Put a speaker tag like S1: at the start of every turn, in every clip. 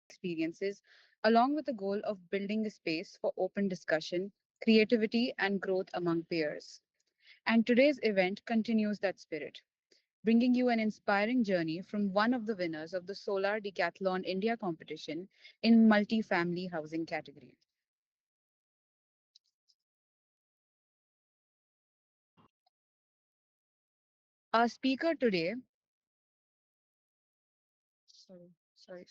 S1: experiences, along with the goal of building a space for open discussion, creativity, and growth among peers. And today's event continues that spirit, bringing you an inspiring journey from one of the winners of the Solar Decathlon India competition in multi-family housing category. Our speaker today, sorry.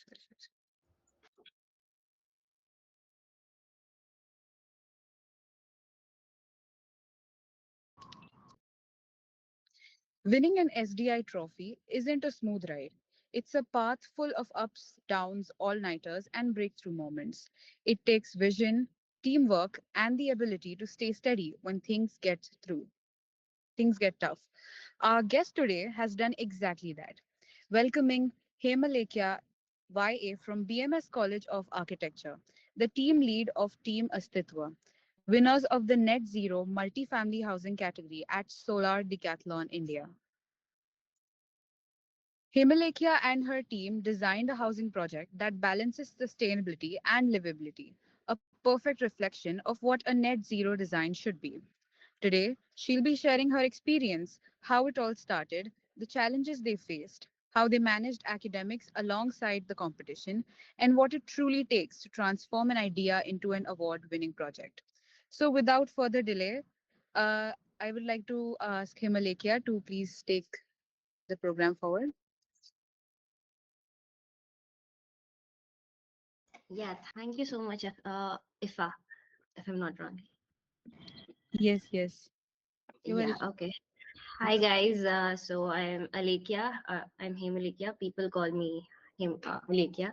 S1: Winning an SDI trophy isn't a smooth ride. It's a path full of ups, downs, all nighters, and breakthrough moments. It takes vision, teamwork, and the ability to stay steady when things get tough. Our guest today has done exactly that. Welcoming Hemalekya Y.A from BMS College of Architecture, the team lead of Team Astitva, winners of the Net Zero multifamily housing category at Solar Decathlon India. Hemalekya and her team designed a housing project that balances sustainability and livability, a perfect reflection of what a net zero design should be. Today, she'll be sharing her experience, how it all started, the challenges they faced, how they managed academics alongside the competition, and what it truly takes to transform an idea into an award winning project. So, without further delay, uh, I would like to ask Himalekya to please take the program forward.
S2: Yeah, thank you so much, Ifa, if I'm not wrong.
S1: Yes, yes. You are.
S2: Yeah, okay. Hi guys, so I'm Alekia. I'm Hemalekya. People call me Alekia.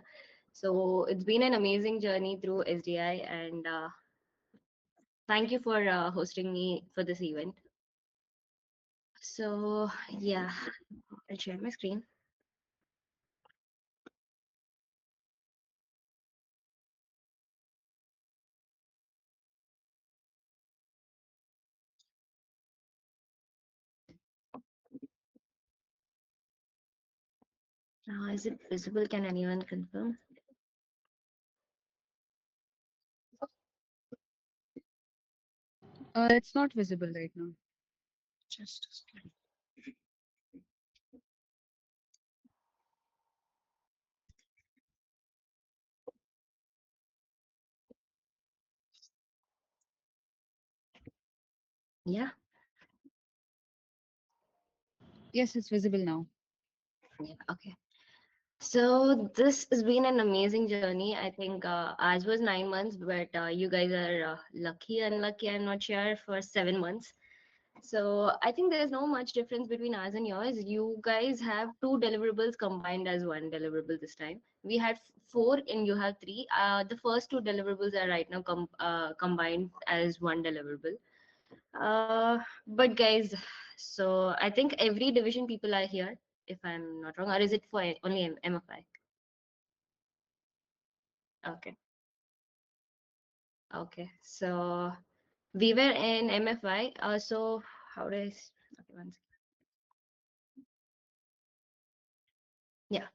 S2: So it's been an amazing journey through SDI, and thank you for hosting me for this event. So yeah, I'll share my screen. Is it visible? Can anyone confirm?
S1: It's not visible right now. Just a second.
S2: Yeah,
S1: Yes, it's visible now.
S2: yeah, okay. So this has been an amazing journey. I think ours was 9 months, but you guys are lucky, unlucky. I'm not sure for 7 months. So I think there's no much difference between ours and yours. You guys have two deliverables combined as one deliverable this time. We had four and you have three. The first two deliverables are right now combined as one deliverable. But guys, so I think every division people are here, if I'm not wrong, or is it for only MFI? Okay. Okay. So we were in MFI. So how do okay, one second. Yeah.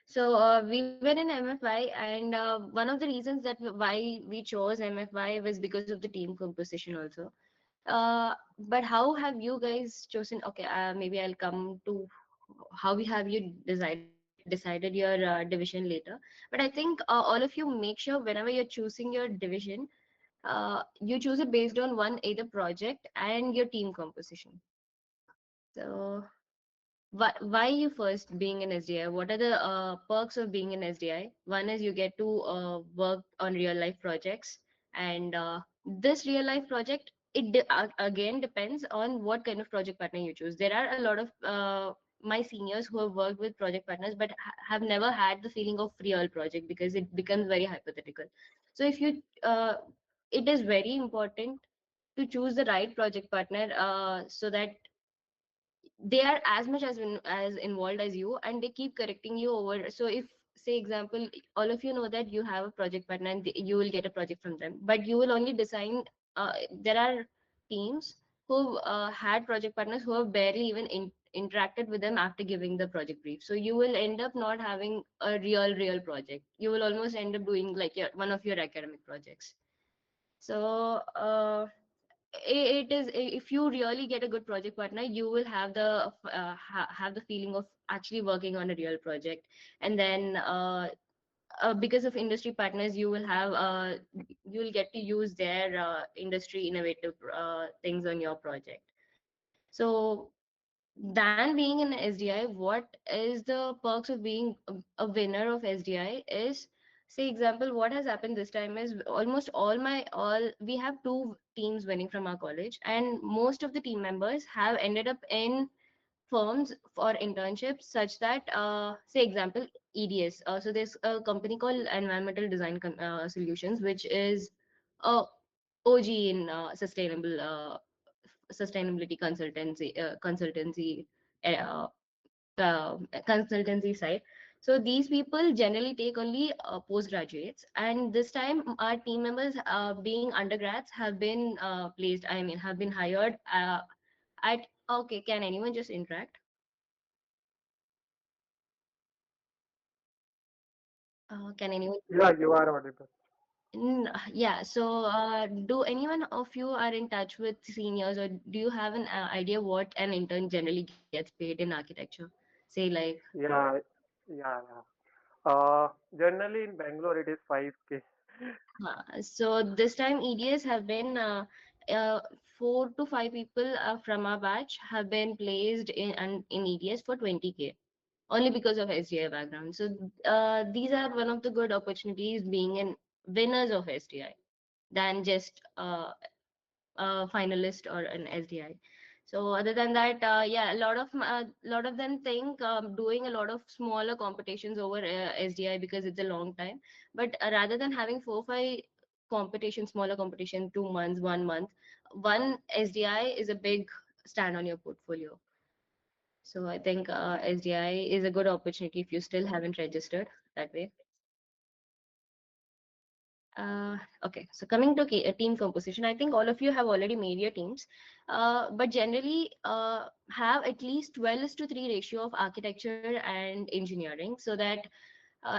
S2: So we were in MFI, and one of the reasons that why we chose MFI was because of the team composition also. But how have you guys chosen? Okay, maybe I'll come to how we have you decided your division later. But I think all of you make sure whenever you're choosing your division, you choose it based on one either project and your team composition. So why you first being in SDI? What are the perks of being in SDI? One is you get to work on real life projects, and this real life project again depends on what kind of project partner you choose. There are a lot of my seniors who have worked with project partners but have never had the feeling of real project because it becomes very hypothetical. So if you it is very important to choose the right project partner so that they are as much as involved as you, and they keep correcting you over. So if, say example, all of you know that you have a project partner and you will get a project from them, but you will only design there are teams who had project partners who have barely even interacted with them after giving the project brief. So you will end up not having a real project. You will almost end up doing like one of your academic projects. So it is, if you really get a good project partner, you will have the have the feeling of actually working on a real project. And then because of industry partners, you will have you will get to use their industry innovative things on your project. So than being in SDI, what is the perks of being a winner of SDI is, say example, what has happened this time is almost all we have two teams winning from our college, and most of the team members have ended up in firms for internships, such that say example EDS. So there's a company called Environmental Design Solutions, which is a OG in sustainability uh, consultancy side. So these people generally take only postgraduates, and this time our team members, being undergrads, have been placed. I mean, have been hired at. Okay, can anyone just interact? Can anyone?
S3: Yeah, you are audible.
S2: Yeah. So, do anyone of you are in touch with seniors, or do you have an idea what an intern generally gets paid in architecture? Say like,
S3: Yeah, yeah. Generally in Bangalore it is 5K.
S2: so this time EDS have been uh, 4 to 5 people from our batch have been placed in EDS for 20K only because of SDI background. So these are one of the good opportunities being in winners of SDI than just finalist or an SDI. So other than that, yeah, lot of them think doing a lot of smaller competitions over SDI because it's a long time. But rather than having 4 5 competitions, smaller competition, 2 months, 1 month, one SDI is a big stand on your portfolio. So I think SDI is a good opportunity if you still haven't registered that way. Okay, so coming to team composition, I think all of you have already made your teams, but generally have at least 12 is to 3 ratio of architecture and engineering, so that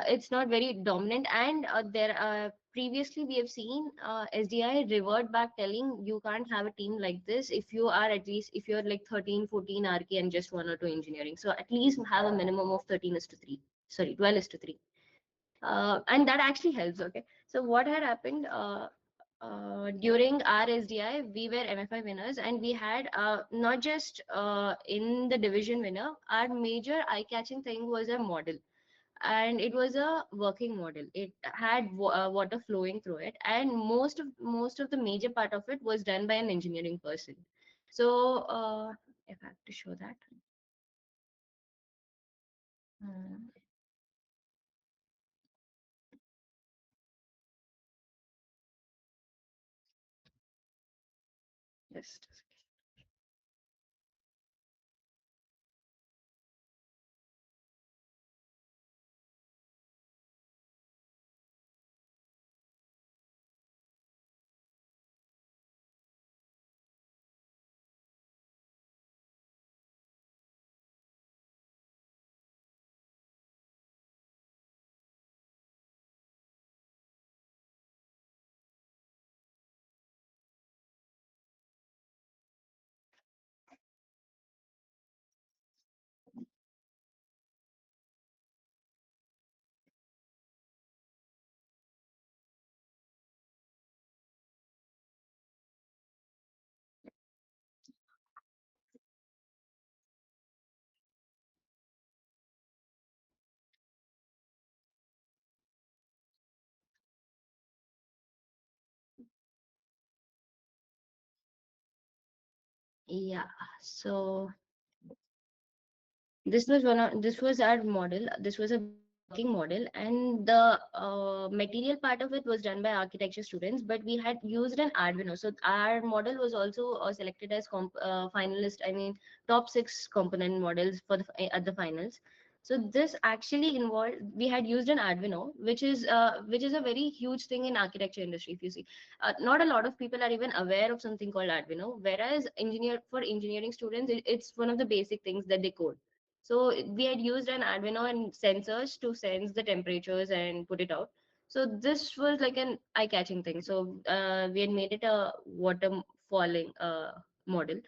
S2: it's not very dominant. And there previously we have seen SDI revert back telling you can't have a team like this if you are at least, if you're like 13 14 RK and just 1 or 2 engineering. So at least have a minimum of 13 is to 3, sorry, 12 is to 3, and that actually helps. Okay, so what had happened during our SDI, we were MFI winners, and we had not just in the division winner, our major eye-catching thing was a model, and it was a working model. It had water flowing through it, and most of the major part of it was done by an engineering person. So if I have to show that. Hmm, just a second. Yeah, so this was our model. This was a working model, and the material part of it was done by architecture students, but we had used an Arduino. So our model was also selected as finalist. I mean, top 6 component models for at the finals. So this actually involved, we had used an Arduino, which is a very huge thing in architecture industry. If you see, not a lot of people are even aware of something called Arduino, whereas for engineering students, it's one of the basic things that they code. So we had used an Arduino and sensors to sense the temperatures and put it out. So this was like an eye-catching thing. So we had made it a water falling model.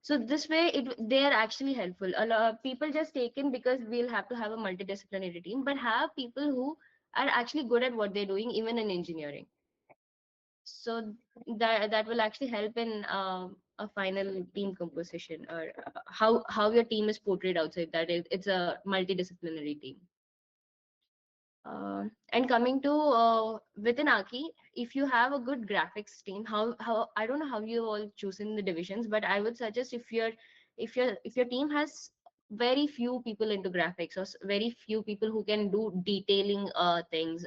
S2: So this way, they are actually helpful. A lot of people just take in because we'll have to have a multidisciplinary team, but have people who are actually good at what they're doing, even in engineering. So that will actually help in a final team composition, or how your team is portrayed outside. That is, it's a multidisciplinary team. And coming to within Aki, if you have a good graphics team, how I don't know how you all choosing the divisions, but I would suggest if your team has very few people into graphics, or very few people who can do detailing things,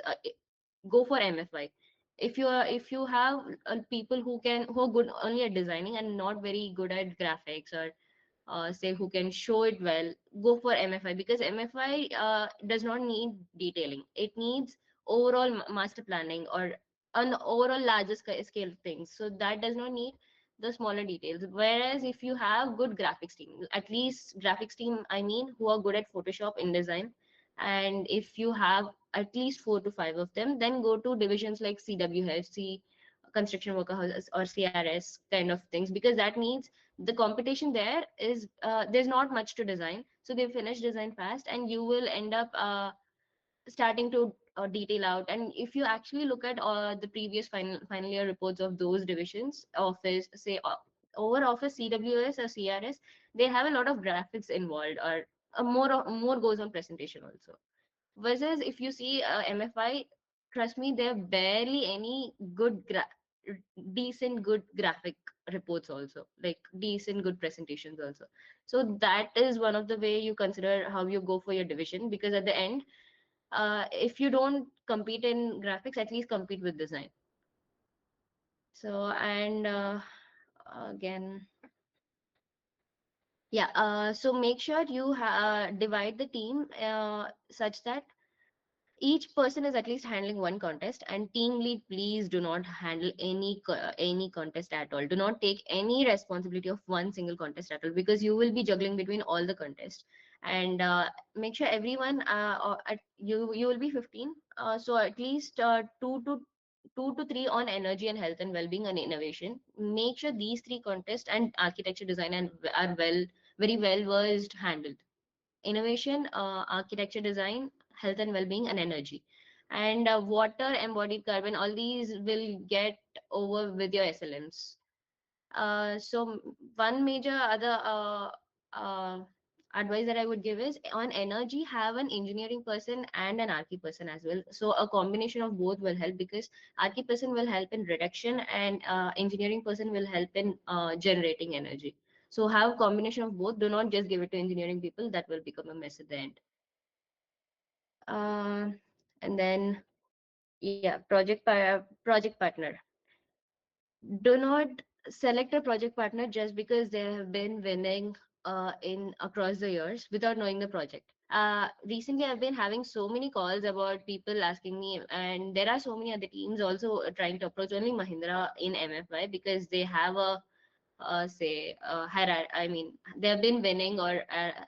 S2: go for MFI. If you have people who are good only at designing and not very good at graphics, or say who can show it well, go for MFI, because MFI does not need detailing. It needs overall master planning, or an overall larger scale things. So that does not need the smaller details. Whereas if you have good graphics team, at least graphics team, I mean, who are good at Photoshop, InDesign, and if you have at least 4 to 5 of them, then go to divisions like CWHC, construction worker houses, or CRS kind of things, because that means the competition there is there's not much to design, so they finish design fast, and you will end up starting to detail out. And if you actually look at the previous final year reports of those divisions, office, say over office, CWS or CRS, they have a lot of graphics involved, or more goes on presentation also. Versus if you see MFI, trust me, there are barely any decent good graphic reports also, like decent good presentations also. So that is one of the way you consider how you go for your division, because at the end, if you don't compete in graphics, at least compete with design. So, and again, yeah, so make sure you divide the team such that each person is at least handling one contest. And team lead, please do not handle any contest at all. Do not take any responsibility of one single contest at all, because you will be juggling between all the contests. And make sure everyone you will be 15, so at least 2 to 3 on energy and health and well-being and innovation. Make sure these three contests and architecture design are very well versed handled. Innovation, architecture design, health and well-being, and energy. And water, embodied carbon, all these will get over with your SLMs. So one major other advice that I would give is, on energy, have an engineering person and an archi person as well. So a combination of both will help, because archi person will help in reduction, and engineering person will help in generating energy. So have combination of both. Do not just give it to engineering people. That will become a mess at the end. Uh, and then, yeah, project partner. Do not select a project partner just because they have been winning in across the years without knowing the project. Recently, I've been having so many calls about people asking me, and there are so many other teams also trying to approach only Mahindra in MFY, because they have a say I mean, they have been winning, or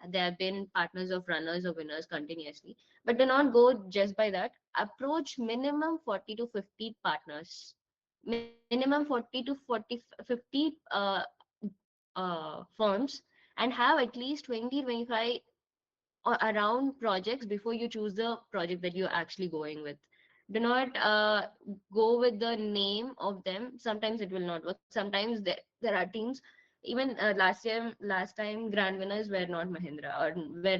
S2: they have been partners of runners or winners continuously. But do not go just by that. Approach minimum 40 to 50 partners, minimum 40 to 50 firms, and have at least 20-25 or around projects before you choose the project that you're actually going with. Do not go with the name of them. Sometimes it will not work. Sometimes there are teams, even last time grand winners were not Mahindra, or were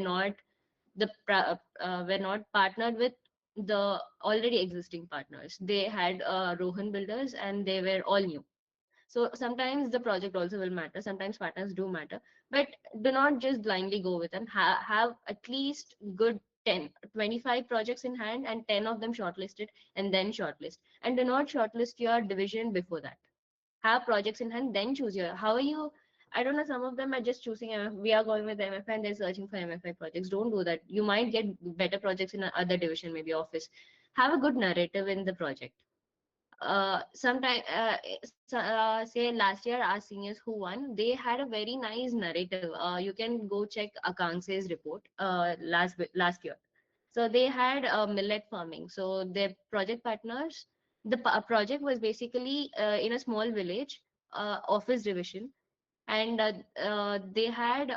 S2: not partnered with the already existing partners. They had Rohan builders, and they were all new. So sometimes the project also will matter. Sometimes partners do matter, but do not just blindly go with them. Have at least good 10-25 projects in hand, and 10 of them shortlisted, and then shortlist. And do not shortlist your division before that. Have projects in hand, then choose your. How are you? I don't know, some of them are just choosing MF. We are going with MF and they're searching for MFI projects. Don't do that. You might get better projects in other division, maybe office. Have a good narrative in the project. Sometime say last year our seniors who won, they had a very nice narrative. You can go check Akanks's report last year. So they had millet farming. So their project partners, the project was basically in a small village, office division, and they had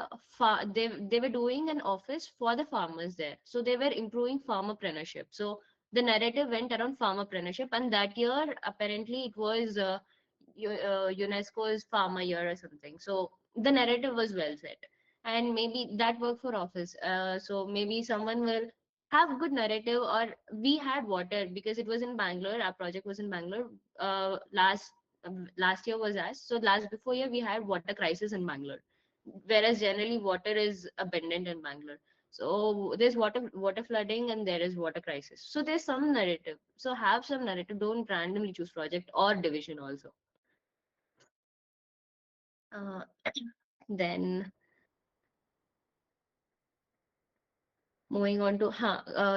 S2: they were doing an office for the farmers there, so they were improving farmerpreneurship. So the narrative went around farmerpreneurship, and that year apparently it was UNESCO's farmer year or something. So the narrative was well set, and maybe that worked for office. So maybe someone will have good narrative. Or we had water because it was in Bangalore, our project was in Bangalore. Last year was us. So last before year we had water crisis in Bangalore, whereas generally water is abundant in Bangalore. So there's water flooding and there is water crisis. So there's some narrative. So have some narrative. Don't randomly choose project or division also. Uh, then moving on to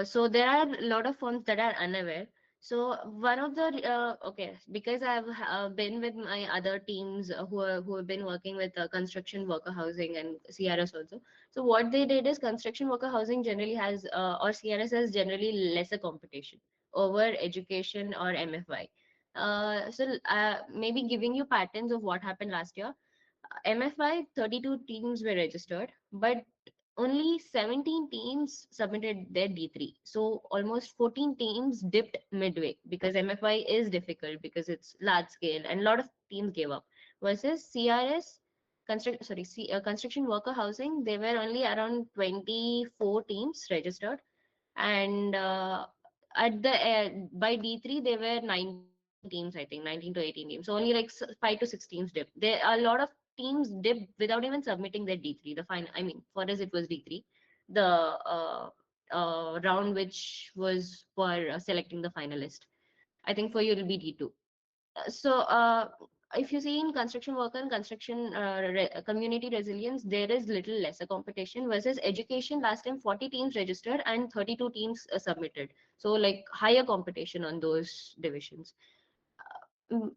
S2: so there are a lot of firms that are unaware. So one of the okay, because I've been with my other teams who have been working with construction worker housing and CRS also. So what they did is construction worker housing generally has or CRS has generally lesser competition over education or MFY. Maybe giving you patterns of what happened last year. MFI 32 teams were registered, but only 17 teams submitted their D3. So almost 14 teams dipped midway because MFI is difficult because it's large scale and a lot of teams gave up. Versus CRS, construction worker housing, there were only around 24 teams registered, and at the by D3 there were 19 teams, I think 19 to 18 teams. So only like 5 to 6 teams dipped. There are a lot of teams dipped without even submitting their D3. The final, I mean, for us it was D3, the round which was for selecting the finalist. I think for you it'll be D2. So if you see in construction worker and construction community resilience, there is little lesser competition versus education. Last time 40 teams registered and 32 teams submitted. So like higher competition on those divisions.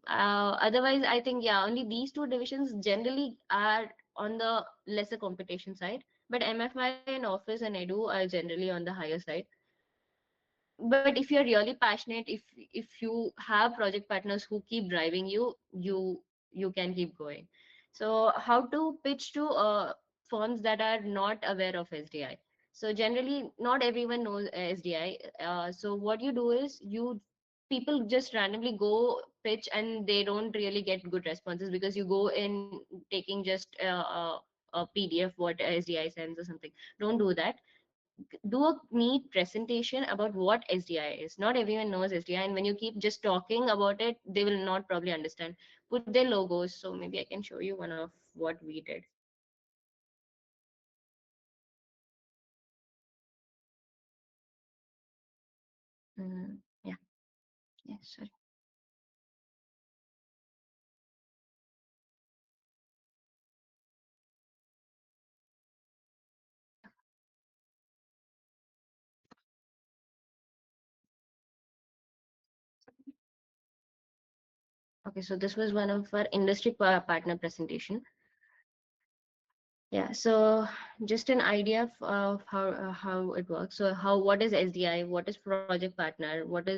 S2: Otherwise, I think yeah, only these two divisions generally are on the lesser competition side. But MFI and Office and Edu are generally on the higher side. But if you're really passionate, if you have project partners who keep driving you, you can keep going. So how to pitch to firms that are not aware of SDI? So generally not everyone knows SDI. So what you do is you people just randomly go pitch and they don't really get good responses because you go in taking just a PDF what SDI sends or something. Don't do that. Do a neat presentation about what SDI is. Not everyone knows SDI, and when you keep just talking about it, they will not probably understand. Put their logos. So maybe I can show you one of what we did. Yeah, yeah, sorry. Okay, so this was one of our industry partner presentation. Yeah, so just an idea of how it works. So what is SDI? What is project partner? What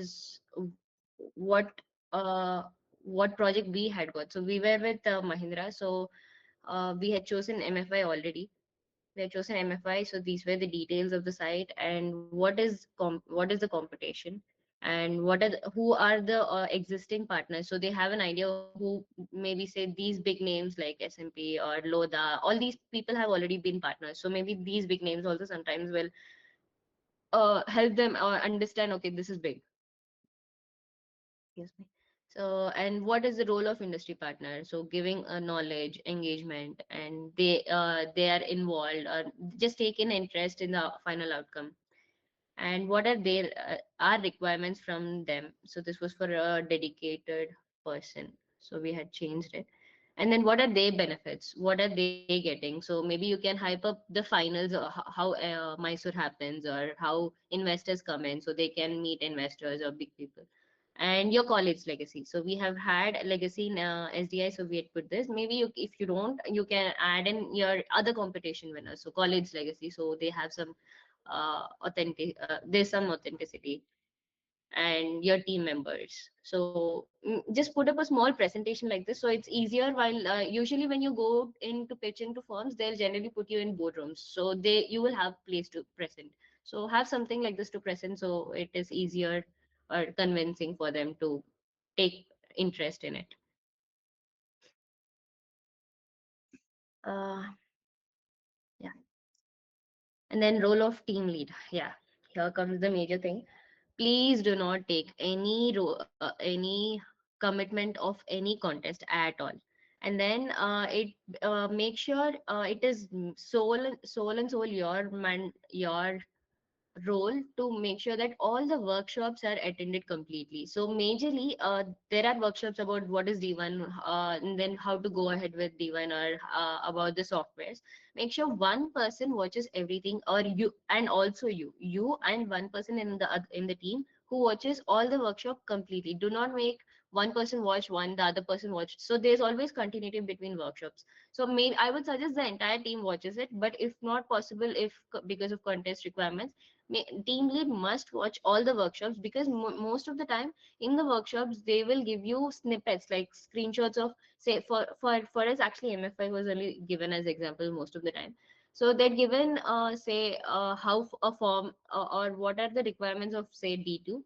S2: uh what project we had got? So we were with Mahindra. So we had chosen MFI already. We had chosen MFI, so these were the details of the site and what is the competition and who are the existing partners. So they have an idea who maybe say these big names like SMP or Loda. All these people have already been partners. So maybe these big names also sometimes will help them understand. Okay, this is big. Excuse me. So, and what is the role of industry partner? So, giving a knowledge, engagement, and they are involved or just take an interest in the final outcome. And what are their our requirements from them? So, this was for a dedicated person. So, we had changed it. And then what are their benefits, what are they getting? So maybe you can hype up the finals, or how Mysore happens, or how investors come in so they can meet investors or big people. And your college legacy, so we have had legacy in SDI, so we had put this. Maybe you, if you don't, you can add in your other competition winners, so college legacy, so they have some there's some authenticity, and your team members. So just put up a small presentation like this, so it's easier. While usually when you go in to pitch into firms, they'll generally put you in boardrooms, so they, you will have place to present. So have something like this to present, so it is easier or convincing for them to take interest in it. uh yeah. And then role of team lead, yeah, here comes the major thing. Please do not take any commitment of any contest at all. And then it make sure it is soul and soul your role to make sure that all the workshops are attended completely. So majorly, there are workshops about what is D1, and then how to go ahead with D1, or about the softwares. Make sure one person watches everything, or you, and also you and one person in the in the team who watches all the workshop completely. Do not make one person watch one, the other person watch. So there's always continuity between workshops. So maybe I would suggest the entire team watches it, but if not possible, if because of contest requirements, team lead must watch all the workshops, because most of the time in the workshops they will give you snippets like screenshots of, say, for us, actually MFI was only given as example most of the time. So they're given say how a form, or what are the requirements of, say, D2.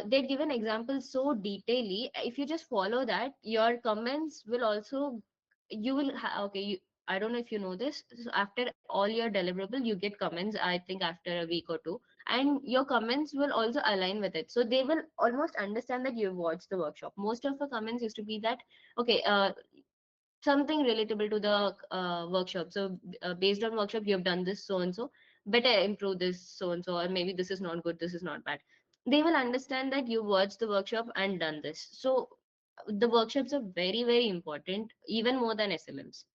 S2: They're given examples so detailedly. If you just follow that, your comments will also, you will okay, I don't know if you know this. So after all your deliverable, you get comments, I think after a week or two, and your comments will also align with it. So they will almost understand that you've watched the workshop. Most of the comments used to be that, okay, something relatable to the workshop. So based on workshop, you have done this so and so, better improve this so and so, or maybe this is not good, this is not bad. They will understand that you watched the workshop and done this. So the workshops are very, very important, even more than SLMs.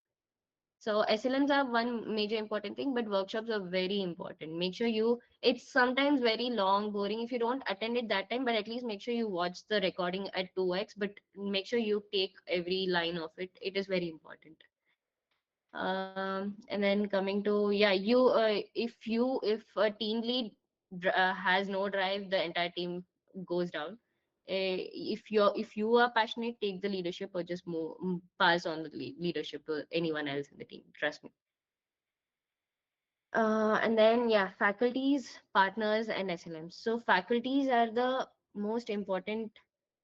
S2: So SLMs are one major important thing, but workshops are very important. Make sure you, it's sometimes very long, boring if you don't attend it that time, but at least make sure you watch the recording at 2x, but make sure you take every line of it. It is very important. And then coming to, yeah, if a team lead has no drive, the entire team goes down. If you are passionate, take the leadership, or just pass on the leadership to anyone else in the team. Trust me. And then, yeah, faculties, partners, and SLMs. So faculties are the most important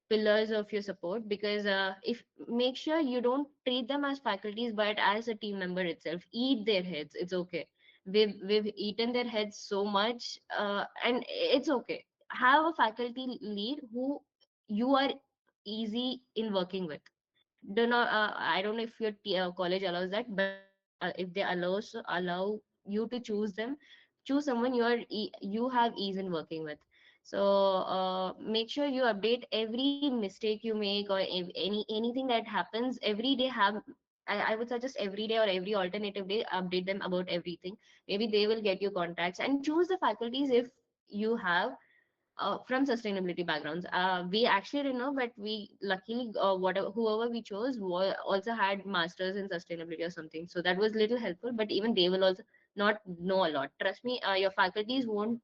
S2: pillars of your support, because if make sure you don't treat them as faculties but as a team member itself. Eat their heads, it's okay. We've eaten their heads so much, and it's okay. Have a faculty lead who you are easy in working with. Do not I don't know if your college allows that, but if they allow you to choose them, choose someone you have ease in working with. So make sure you update every mistake you make, or anything that happens every day. I would suggest every day or every alternative day, update them about everything. Maybe they will get you contacts, and choose the faculties if you have from sustainability backgrounds. We actually didn't know, but we luckily, whatever whoever we chose also had masters in sustainability or something. So that was little helpful. But even they will also not know a lot. Trust me, your faculties won't.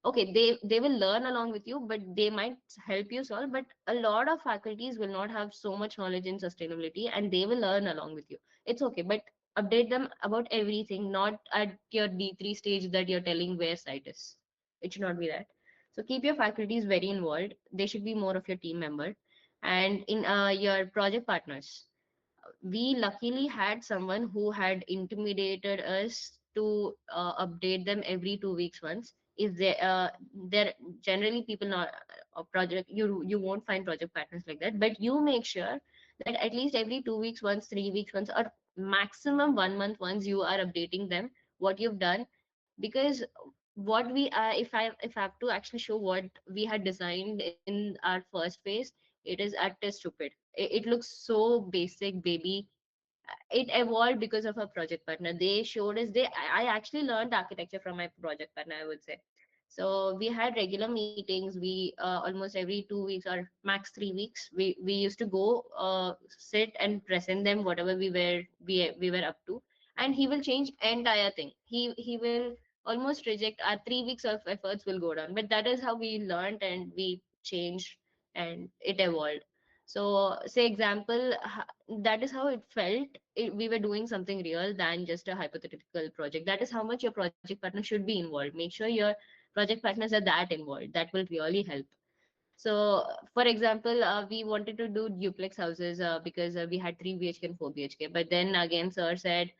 S2: Okay, they will learn along with you, but they might help you solve. But a lot of faculties will not have so much knowledge in sustainability, and they will learn along with you. It's okay, but update them about everything, not at your D3 stage that you're telling where site is. It should not be that. So keep your faculties very involved. They should be more of your team member. And in your project partners, we luckily had someone who had intimidated us to update them every 2 weeks once. If they're generally people not project, you won't find project partners like that, but you make sure that at least every 2 weeks once, 3 weeks once, or maximum 1 month once, you are updating them what you've done. Because what we if I have to actually show what we had designed in our first phase, It is at stupid. It looks so basic, baby. It evolved because of a project partner. They showed us, I actually learned architecture from my project partner, I would say. So we had regular meetings. We almost every 2 weeks or max 3 weeks, we used to go sit and present them whatever we were up to, and he will change entire thing. He will almost reject our 3 weeks of efforts will go down. But that is how we learned and we changed and it evolved. So say example, that is how it felt. We were doing something real than just a hypothetical project. That is how much your project partner should be involved. Make sure your project partners are that involved. That will really help. So, for example, we wanted to do duplex houses because we had 3 BHK and 4 BHK. But then again, sir said,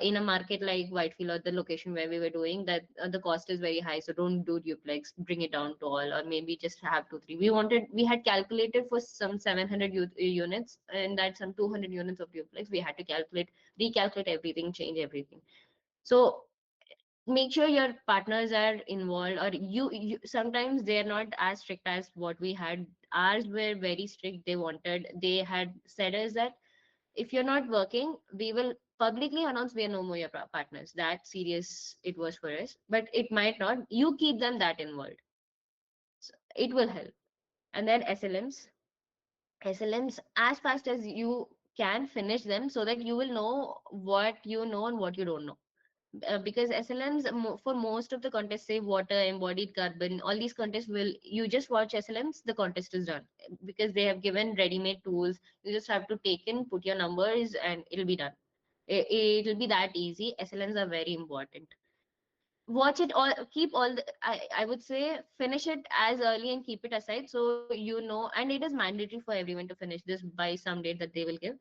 S2: in a market like Whitefield or the location where we were doing that, the cost is very high. So don't do duplex, bring it down to all, or maybe just have two, three. We had calculated for some 700 units, and that's some 200 units of duplex. We had to recalculate everything, change everything. So make sure your partners are involved, or you sometimes they're not as strict as what we had. Ours were very strict. They had said us that if you're not working, we will publicly announce we are no more your partners. That serious it was for us, but it might not. You keep them that involved, so it will help. And then slms as fast as you can finish them, so that you will know what you know and what you don't know. Because SLMs for most of the contests, say water, embodied carbon, all these contests will, you just watch SLMs, the contest is done, because they have given ready-made tools. You just have to take in, put your numbers, and it'll be done. It'll be that easy. SLMs are very important. Watch it all, keep all the, I would say finish it as early and keep it aside, so you know. And it is mandatory for everyone to finish this by some date that they will give.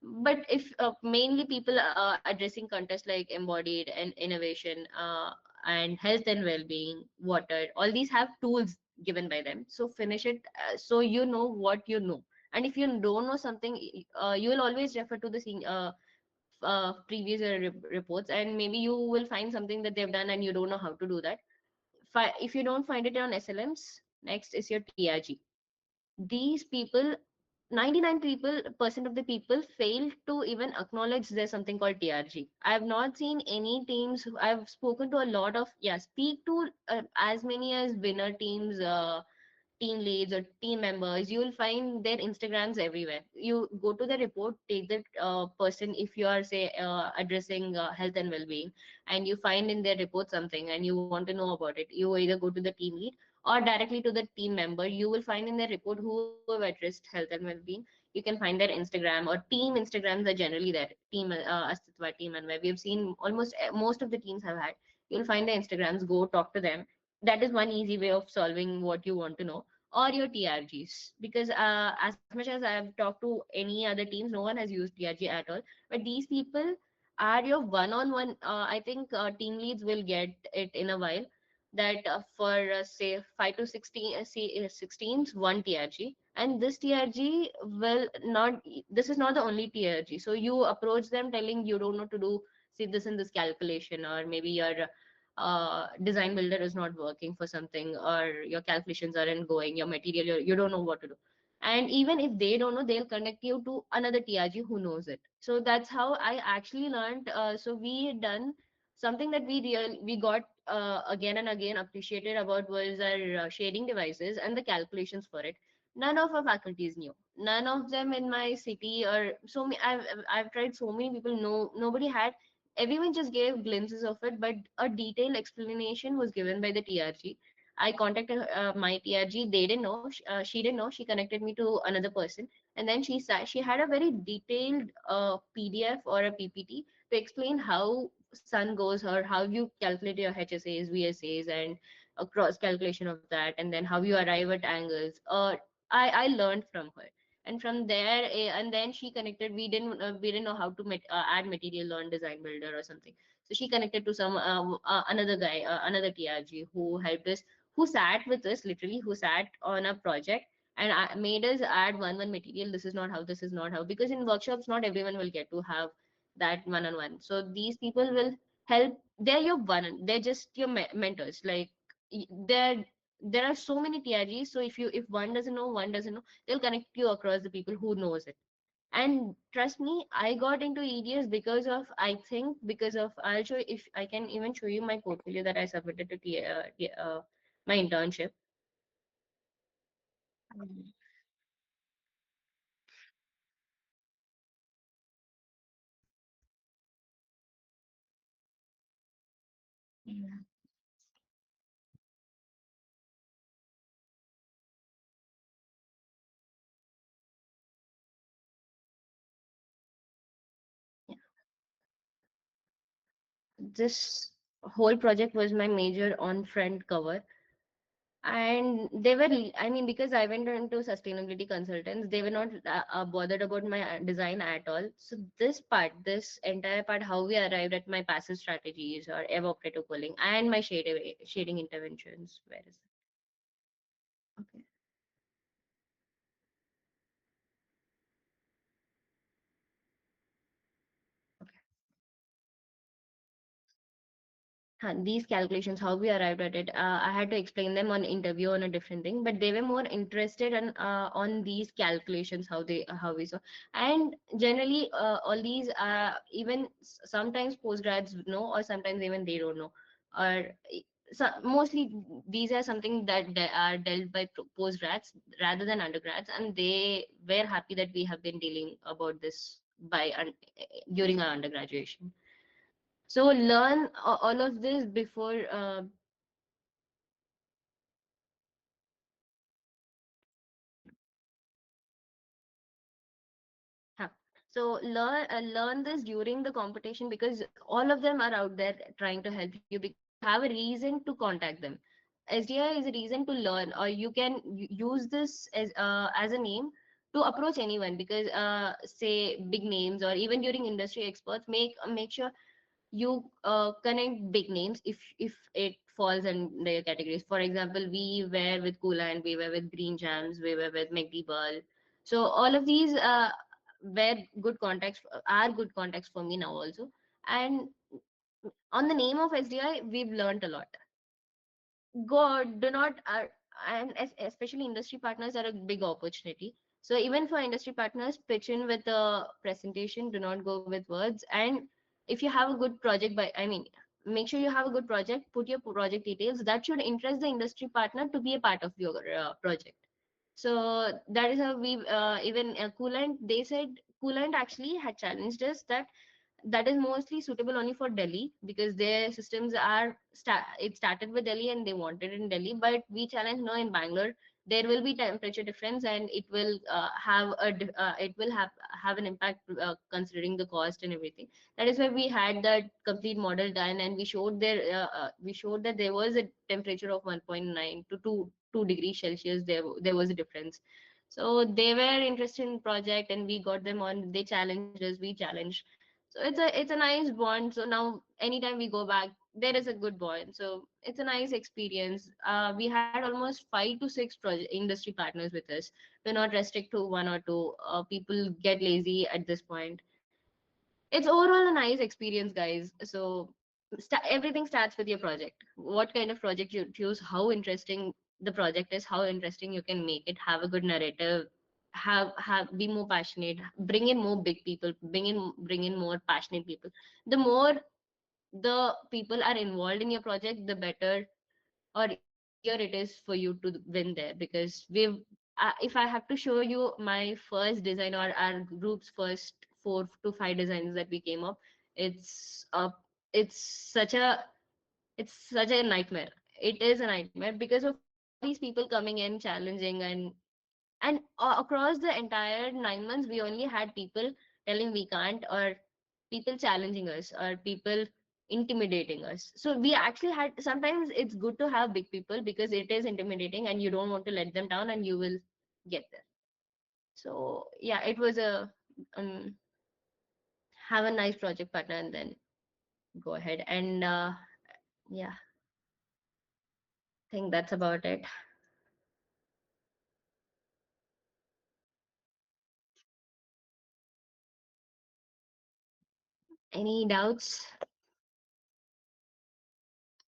S2: But if mainly people are addressing contests like embodied and innovation, and health and well-being, water, all these have tools given by them, so finish it, so you know what you know. And if you don't know something, you will always refer to the previous reports, and maybe you will find something that they've done and you don't know how to do that. If you don't find it on SLMs, next is your TRG. These people, 99 percent of the people fail to even acknowledge there's something called TRG. I have not seen any teams. I've spoken to a lot of, yeah, speak to as many as winner teams, team leads or team members. You will find their Instagrams everywhere. You go to the report, take the person, if you are say addressing health and well-being, and you find in their report something and you want to know about it, you either go to the team lead or directly to the team member. You will find in their report who have addressed health and well-being. You can find their Instagram, or team Instagrams are generally there. Team Astitva, team, and where we have seen almost most of the teams have had. You'll find their Instagrams, go talk to them. That is one easy way of solving what you want to know. Or your TRGs, because as much as I've talked to any other teams, no one has used TRG at all. But these people are your one-on-one. I think team leads will get it in a while. That for say 5 to 16, 16s, one TRG, and this TRG will not. This is not the only TRG. So you approach them telling you don't know to do, see this in this calculation, or maybe your design builder is not working for something, or your calculations aren't going, your material, you don't know what to do. And even if they don't know, they'll connect you to another TRG who knows it. So that's how I actually learned. So we had done something that we got again and again appreciated about, was our shading devices and the calculations for it. None of our faculties knew. None of them in my city, or so many, I've tried so many people, no, nobody had. Everyone just gave glimpses of it, but a detailed explanation was given by the TRG. I contacted my TRG. They didn't know. She didn't know. She connected me to another person, and then she had a very detailed PDF or a PPT to explain how sun goes, or how you calculate your HSAs, VSAs, and a cross calculation of that, and then how you arrive at angles. I learned from her, and from there, and then she connected. We didn't know how to add material on design builder or something. So she connected to some another guy, another TRG, who helped us, who sat with us, literally, who sat on a project and made us add one material. This is not how, this is not how, because in workshops not everyone will get to have that one-on-one. So these people will help. They're your one, they're just your mentors. Like they're there are so many TRGs. So if one doesn't know, one doesn't know, they'll connect you across the people who knows it. And trust me, I got into EDS because of, I think because of, I'll show, if I can even show you my portfolio that I submitted to my internship. Mm, yeah, yeah. This whole project was my major on front cover. And they were, I mean, because I went into sustainability consultants, they were not bothered about my design at all. So this part, this entire part, how we arrived at my passive strategies or evaporative cooling and my shading interventions, where is it? Okay. Okay. These calculations, how we arrived at it, I had to explain them on interview on a different thing, but they were more interested in on these calculations, how we saw. And generally, all these even sometimes postgrads know, or sometimes even they don't know, or so mostly these are something that are dealt by postgrads rather than undergrads, and they were happy that we have been dealing about this during our undergraduation. So learn all of this before. Huh. So learn this during the competition, because all of them are out there trying to help you, because you have a reason to contact them. SDI is a reason to learn, or you can use this as a name to approach anyone, because say big names, or even during industry experts, make sure you connect big names if it falls in their categories. For example, we were with Coolant, we were with Green Jams, we were with McD Ball. So all of these were good contacts, are good contacts for me now also. And on the name of SDI, we've learned a lot. Go do not and especially industry partners are a big opportunity. So even for industry partners, pitch in with a presentation, do not go with words. And if you have a good project, by I mean, make sure you have a good project, put your project details that should interest the industry partner to be a part of your project. So that is how we even Coolant, they said Coolant actually had challenged us that that is mostly suitable only for Delhi, because their systems are it started with Delhi and they wanted in Delhi. But we challenge no, in Bangalore there will be temperature difference, and it will it will have an impact considering the cost and everything. That is why we had that complete model done, and we showed that there was a temperature of 1.9 to 2 degrees Celsius. There was a difference. So they were interested in project, and we got them on. They challenged us, we challenged. So it's a nice bond. So now anytime we go back, there is a good bond. So it's a nice experience. We had almost 5 to 6 industry partners with us. We're not restricted to one or two. People get lazy at this point. It's overall a nice experience, guys. So everything starts with your project. What kind of project you choose, how interesting the project is, how interesting you can make it, have a good narrative, have be more passionate, bring in more big people, bring in more passionate people. The more the people are involved in your project, the better or easier it is for you to win there. Because if I have to show you my first design, or our group's first 4 to 5 designs that we came up, it's it's such a it's such a nightmare. It is a nightmare because of all these people coming in challenging. And across the entire 9 months, we only had people telling we can't, or people challenging us, or people intimidating us. So we actually had, sometimes it's good to have big people because it is intimidating and you don't want to let them down, and you will get there. So yeah, it was a um, have a nice project partner and then go ahead. And yeah, I think that's about it. Any doubts?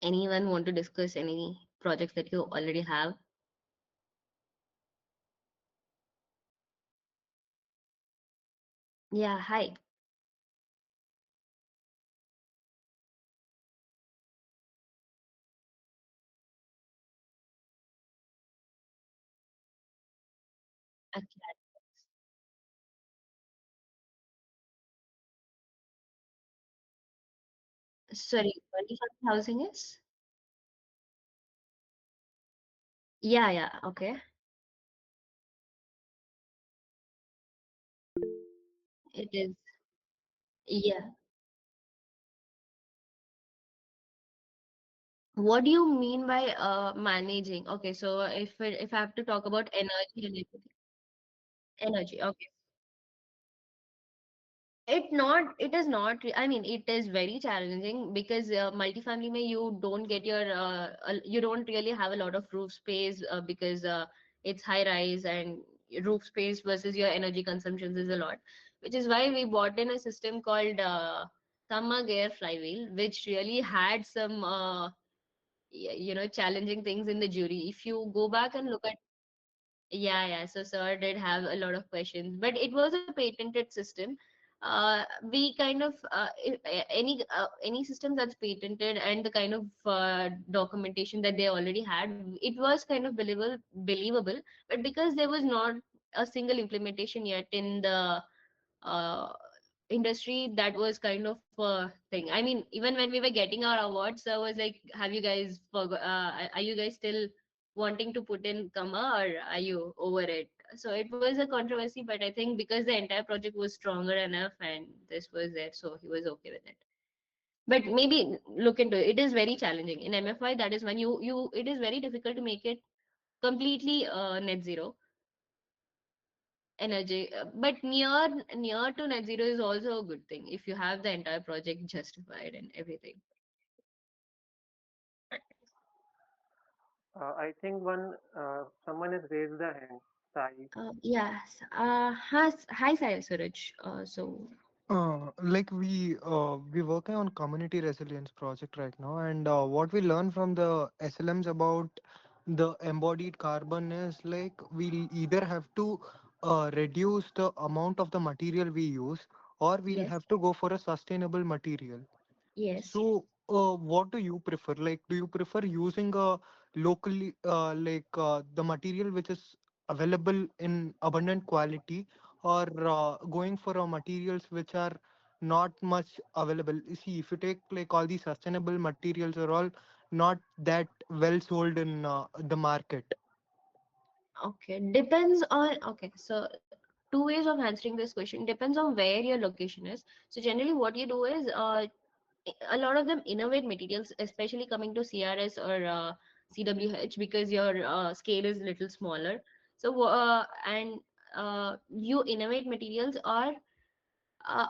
S2: Anyone want to discuss anything? projects that you already have? Yeah, hi. Okay. Sorry, multi-family housing is? Yeah, yeah, okay. It is. Yeah. What do you mean by managing? Okay, so if I have to talk about energy and everything, energy. Okay. It is not, I mean, it is very challenging because multifamily mein you don't get your, you don't really have a lot of roof space because it's high rise and roof space versus your energy consumptions is a lot, which is why we bought in a system called Thermal Gear Flywheel, which really had some, challenging things in the jury. If you go back and look at, yeah, yeah. So sir did have a lot of questions, but it was a patented system. We kind of any system that's patented and the kind of documentation that they already had, it was kind of believable. But because there was not a single implementation yet in the uh, industry, that was kind of a thing. I mean, even when we were getting our awards, I was like, have you guys are you guys still wanting to put in comma, or are you over it? So it was a controversy, but I think because the entire project was stronger enough and this was there, so he was okay with it. But maybe look into it. It is very challenging in MFI. That is when you it is very difficult to make it completely net zero energy, but near to net zero is also a good thing if you have the entire project justified and everything.
S3: I think someone has raised the hand. Sai.
S2: Yes. Hi, Suraj.
S4: We working on community resilience project right now, and what we learn from the SLMs about the embodied carbon is like we either have to reduce the amount of the material we use, or we'll
S2: Yes,
S4: have to go for a sustainable material.
S2: yes.
S4: So, what do you prefer? Like, do you prefer using a locally, the material which is available in abundant quality, or going for materials which are not much available? You see, if you take like all these sustainable materials are all not that well sold in the market.
S2: Okay, depends on. Okay, so two ways of answering this question. Depends on where your location is. So generally, what you do is, a lot of them innovate materials, especially coming to CRS or CWH, because your scale is little smaller. So and you innovate materials, or uh,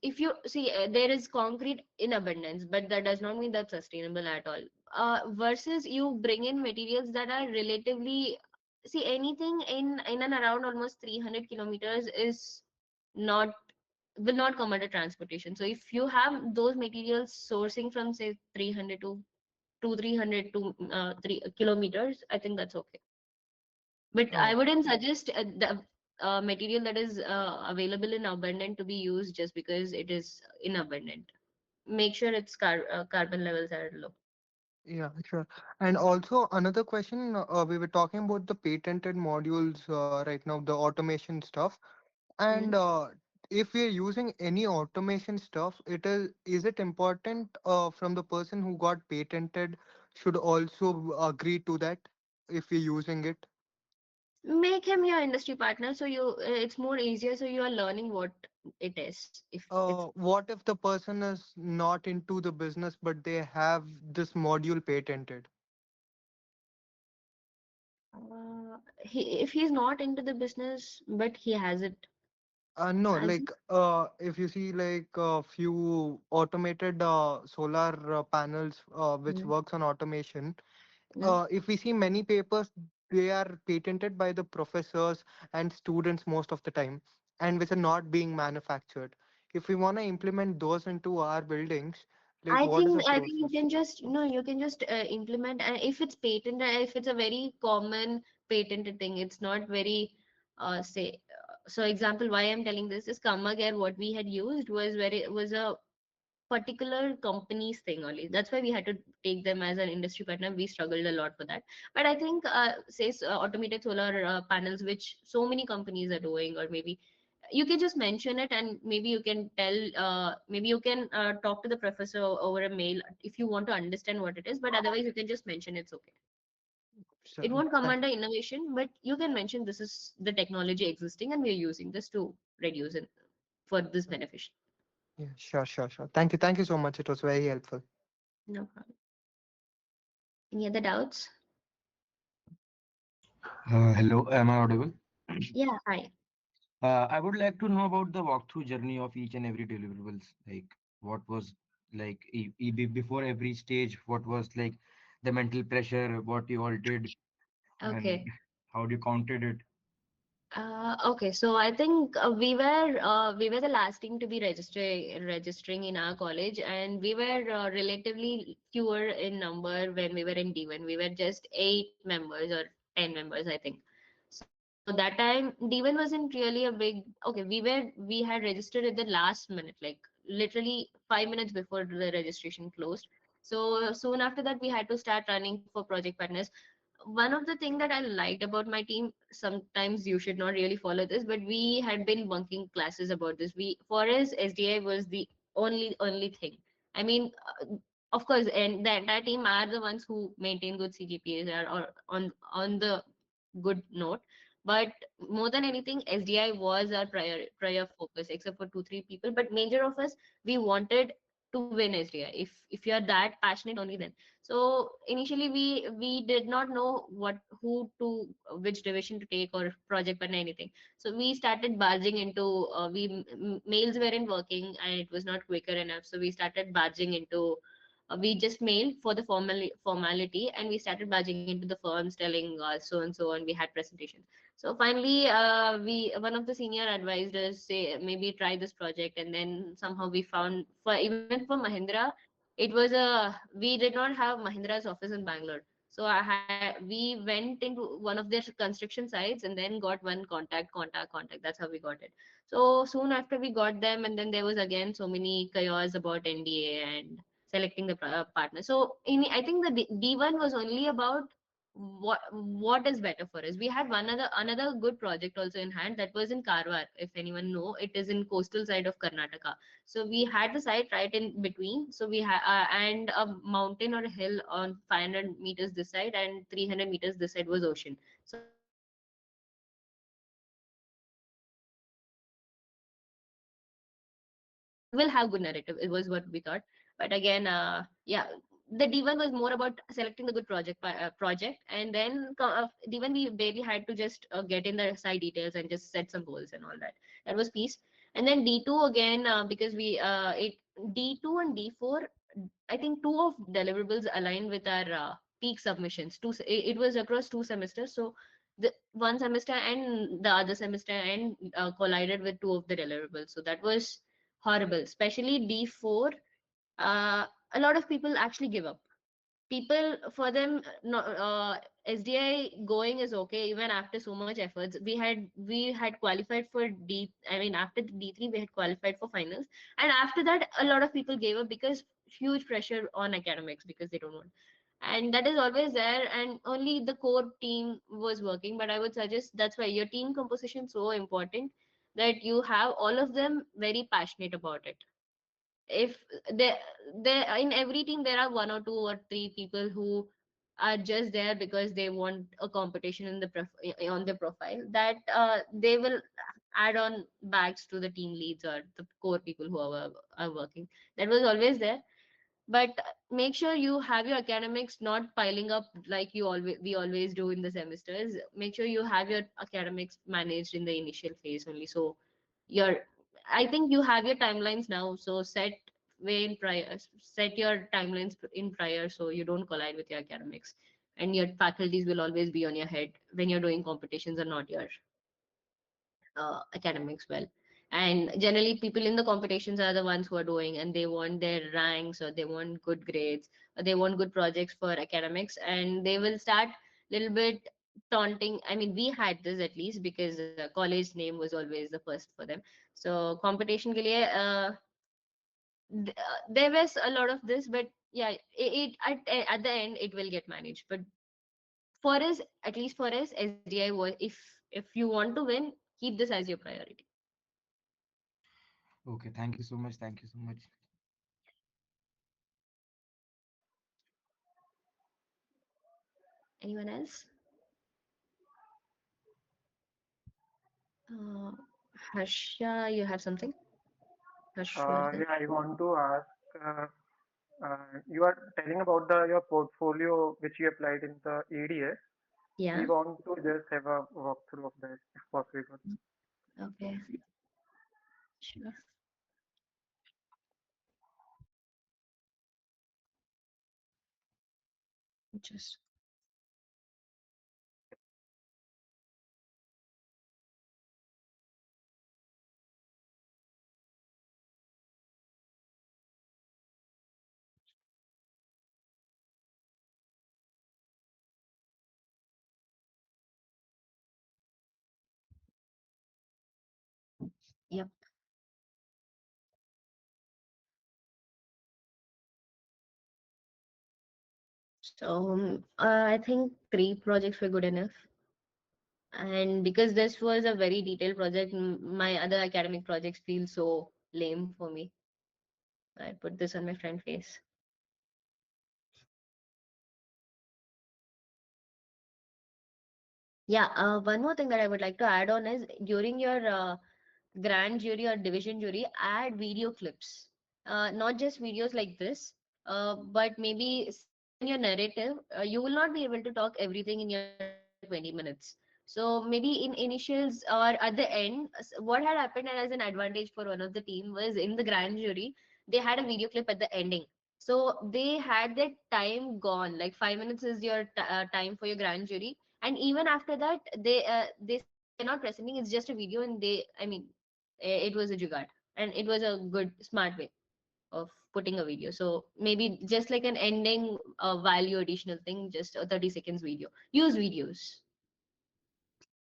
S2: if you see, there is concrete in abundance, but that does not mean that's sustainable at all. Versus you bring in materials that are relatively, see, anything in and around almost 300 kilometers is not, will not come under transportation. So if you have those materials sourcing from say 300 to 300 to 3 kilometers, I think that's okay. But I
S4: Oh,
S2: wouldn't suggest the material that is available in abundant to be used just because it is in abundant. Make sure its carbon levels are low.
S4: yeah, sure. And also another question, we were talking about the patented modules right now, the automation stuff. And
S2: Mm.
S4: if we are using any automation stuff, is it important from the person who got patented should also agree to that if we're using it?
S2: Make him your industry partner, so you it's more easier. So you are learning what it is. If it's
S4: What if the person is not into the business but they have this module patented?
S2: if he's not into the business, but he has it
S4: No,
S2: as.
S4: if you see like a few automated solar panels which
S2: Mm,
S4: works on automation,
S2: mm.
S4: if we see many papers, they are patented by the professors and students most of the time, and which are not being manufactured. If we want to implement those into our buildings, Like, what is the
S2: I think you
S4: process?
S2: can just you can just implement, and if it's patent, if it's a very common patented thing, it's not very say so example why I'm telling this is Kamagare what we had used was a particular company's thing only. That's why we had to take them as an industry partner. We struggled a lot for that. But I think, automated solar panels, which so many companies are doing, or maybe you can just mention it, and maybe you can tell, maybe you can talk to the professor over a mail if you want to understand what it is. But otherwise, you can just mention it's okay.
S4: So,
S2: It won't come under innovation, but you can mention this is the technology existing and we're using this to reduce it for this beneficial.
S4: yeah, sure, sure, sure. Thank you so much. It was very helpful.
S2: No problem. Any other doubts?
S5: Hello, am I audible?
S2: Yeah, hi.
S5: I would like to know about the walkthrough journey of each and every deliverables. Like, what was like before every stage? What was like the mental pressure? What you all did, and
S2: Okay.
S5: how you counted it?
S2: Okay, so I think we were the last team to be registering in our college, and we were relatively fewer in number when we were in D1. We were just 8 members or 10 members, I think. So that time D1 wasn't really a big. Okay, we had registered at the last minute, like literally 5 minutes before the registration closed. So soon after that, we had to start running for project partners. One of the things that I liked about my team, sometimes you should not really follow this, but we had been bunking classes about this. We, for us, SDI was the only thing. I mean, of course, and the entire team are the ones who maintain good CGPAs or on the good note. But more than anything, SDI was our prior focus, except for 2 3 people. But major of us, we wanted to win SDI. If you're that passionate, only then. So initially we did not know what who to which division to take or project or anything. So we started barging into mails weren't working and it was not quicker enough. So we started barging into we just mailed for the formality, and we started barging into the firms telling so and so, and we had presentations. So finally, we one of the senior advised us say maybe try this project, and then somehow we found for even for Mahindra, it was a we did not have Mahindra's office in Bangalore. So we went into one of their construction sites and then got one contact. That's how we got it. So soon after we got them, and then there was again so many chaos about NDA and selecting the partner. So I think the D1 was only about what is better for us. We had one another good project also in hand that was in Karwar. If anyone know, it is in coastal side of Karnataka. So we had the site right in between. So we had and a mountain or a hill on 500 meters this side and 300 meters this side was ocean. So we had a good narrative. We will have good narrative. It was what we thought. But again, yeah, the D1 was more about selecting the good project, and then D1 we barely had to just get in the side details and just set some goals and all that. That was piece. And then D2 again, because we it D2 and D4, I think two of deliverables aligned with our peak submissions. It was across 2 semesters, so the one semester and the other semester and collided with two of the deliverables. So that was horrible, especially D4. A lot of people actually give up. People, for them, no, SDI going is okay even after so much efforts. We had qualified for I mean, after the D3 we had qualified for finals, and after that a lot of people gave up because huge pressure on academics because they don't want. And that is always there, and only the core team was working. But I would suggest that's why your team composition so important, that you have all of them very passionate about it. If there in every team there are 1 or 2 or 3 people who are just there because they want a competition in the on their profile, that they will add on bags to the team leads or the core people who are working. That was always there. But make sure you have your academics not piling up like we always do in the semesters. Make sure you have your academics managed in the initial phase only. So your I think you have your timelines now, so way in prior set your timelines in prior so you don't collide with your academics, and your faculties will always be on your head when you're doing competitions or not your academics well. And generally people in the competitions are the ones who are doing, and they want their ranks, or they want good grades, or they want good projects for academics, and they will start little bit taunting. I mean, we had this at least because college name was always the first for them. So competition ke liye, there was a lot of this, but yeah, at the end it will get managed. But for us, at least for us, SDI was, if you want to win, keep this as your priority.
S5: Okay, thank you so much. Thank you so much.
S2: Anyone else? Uh, Harsha, you have something? Harshvardhan?
S3: Yeah, I want to ask. You are telling about the your portfolio which you applied in the ADS. We
S2: Yeah.
S3: want to just have a walkthrough of that, if possible.
S2: Okay. Sure. Just yep. So I think three projects were good enough. And because this was a very detailed project, my other academic projects feel so lame for me. I put this on my front face. Yeah, one more thing that I would like to add on is during your grand jury or division jury, add video clips. Not just videos like this, but maybe see in your narrative, you will not be able to talk everything in your 20 minutes. So maybe in initials or at the end, what had happened as an advantage for one of the team was in the grand jury, they had a video clip at the ending. So they had that time gone, like 5 minutes is your time for your grand jury, and even after that they said we are not presenting, it's just a video. And they, I mean, it was a jugaad, and it was a good smart way of putting a video. So maybe just like an ending value additional thing, just a 30 seconds video. Use videos,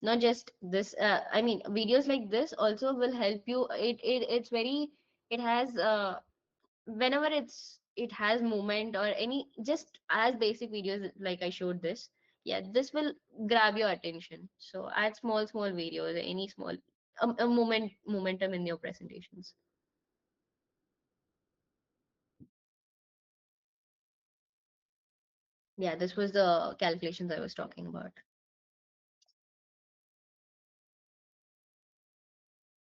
S2: not just this. I mean, videos like this also will help you. It's very, it has whenever it has movement or any, just as basic videos like I showed this, yeah, this will grab your attention. So add small videos, any small a momentum in your presentations. Yeah, this was the calculations I was talking about.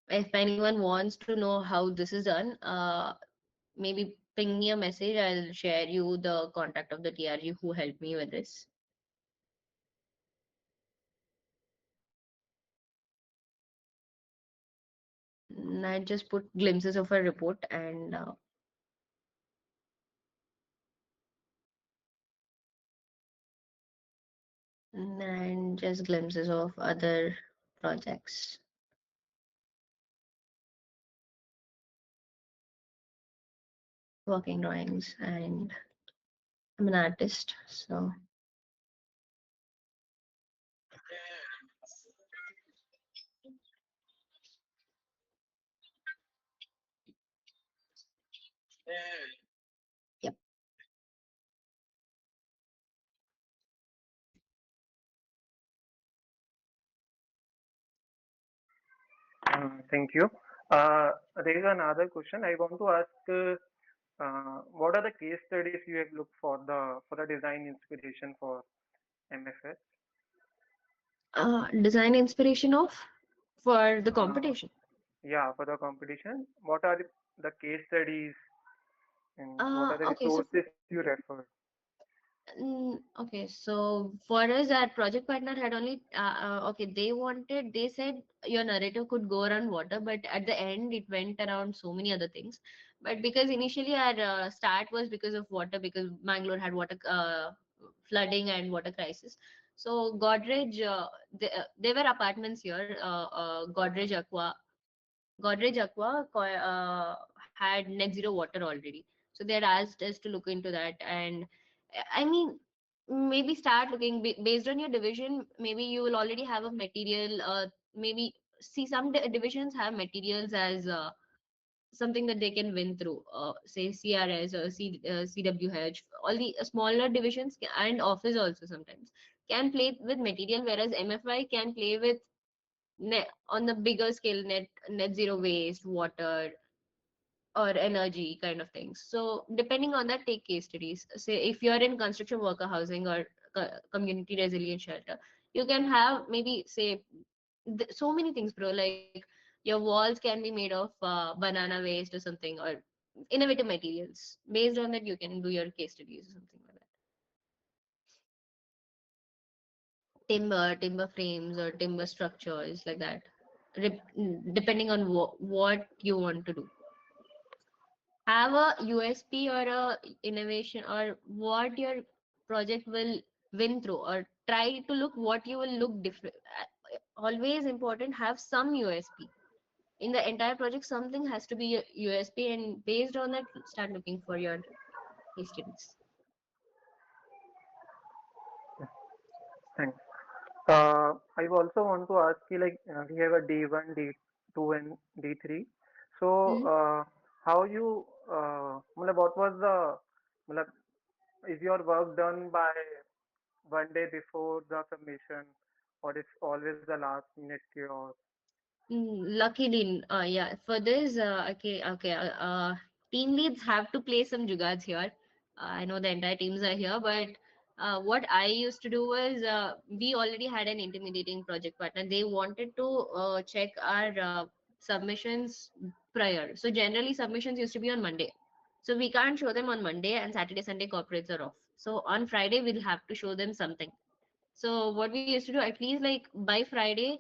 S2: If anyone wants to know how this is done, maybe ping me a message, I'll share you the contact of the TRG who helped me with this. I just put glimpses of a report, and just glimpses of other projects, working drawings, and I'm an artist, so yep.
S3: Thank you. There is another question I want to ask. What are the case studies you have looked for the design inspiration for MFS?
S2: Design inspiration of for the
S3: Uh,
S2: competition.
S3: yeah, for the competition. What are the case studies and what are the
S2: Okay, so
S3: resources you refer?
S2: okay, so for us, our project partner had only okay. They said your narrative could go around water, but at the end it went around so many other things. But because initially our start was because of water, because Mangalore had water flooding and water crisis. So Godrej, there were apartments here, Godrej Aqua. Godrej Aqua had net zero water already. So they had asked us to look into that. And I mean, maybe start looking based on your division. Maybe you will already have a material. Maybe see some divisions have materials as something that they can win through, say CRS or CWH. All the smaller divisions and office also sometimes can play with material, whereas MFI can play with on the bigger scale, net zero waste, water, or energy kind of things. So depending on that, take case studies. Say if you're in construction worker housing or community resilient shelter, you can have maybe say so many things, bro. Like your walls can be made of banana waste or something, or innovative materials. Based on that, you can do your case studies or something like that. Timber frames or timber structures like that. Depending on what you want to do, have a USP or a innovation or what your project will win through, or try to look what you will look different. Always important, have some USP in the entire project. Something has to be a USP, and based on that, start looking for your case studies.
S3: Thanks. I also want to ask you, like, we have a D1, D2, and D3. So,
S2: Hmm?
S3: how you, मतलब what was the, मतलब, is your work done by one day before the submission, or it's always the last minute chaos?
S2: Luckily, yeah, for this, team leads have to play some jugads here. I know the entire teams are here, but what I used to do was we already had an intimidating project partner. They wanted to check our submissions prior. So generally, submissions used to be on Monday. So we can't show them on Monday, and Saturday, Sunday corporates are off. So on Friday, we'll have to show them something. So what we used to do, at least like by Friday,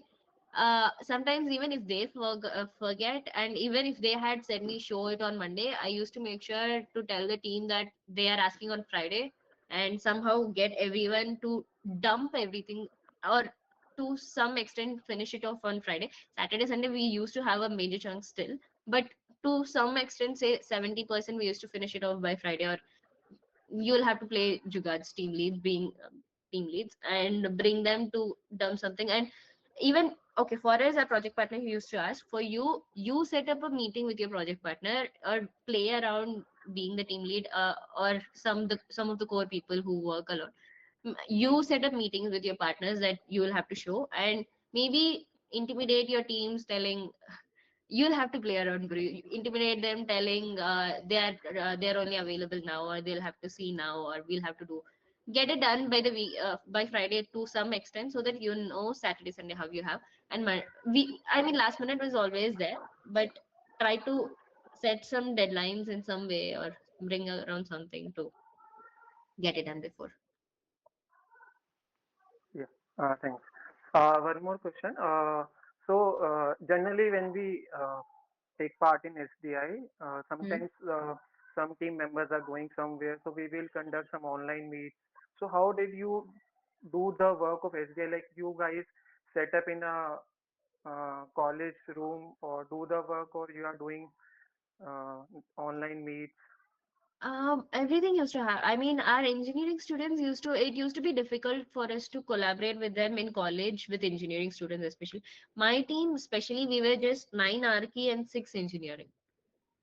S2: sometimes even if they forget, and even if they had said me show it on Monday, I used to make sure to tell the team that they are asking on Friday, and somehow get everyone to dump everything, or to some extent finish it off on Friday. Saturday, Sunday, we used to have a major chunk still, but to some extent, say 70%, we used to finish it off by Friday. Or you'll have to play Jugaad's team lead, being team leads, and bring them to dump something. And even okay, for us, our project partner who used to ask for you, you set up a meeting with your project partner, or play around being the team lead, or some of the core people who work alone. You set up meetings with your partners that you will have to show, and maybe intimidate your teams, telling you'll have to play around, bro. You intimidate them, telling they're only available now, or they'll have to see now, or we'll have to do get it done by the week, by Friday to some extent, so that you know Saturday, Sunday how you have. And we, I mean, last minute was always there, but try to set some deadlines in some way, or bring around something to get it done before.
S3: Yeah, thanks. One more question. Generally, when we take part in SDI,
S2: Hmm?
S3: sometimes some team members are going somewhere, so we will conduct some online meets. So, how did you do the work of SDI? Like, you guys set up in a college room or do the work, or you are doing uh, online meets?
S2: Everything used to have. I mean, our engineering students used to. It used to be difficult for us to collaborate with them in college, with engineering students especially. My team, especially, we were just 9 archi and 6 engineering,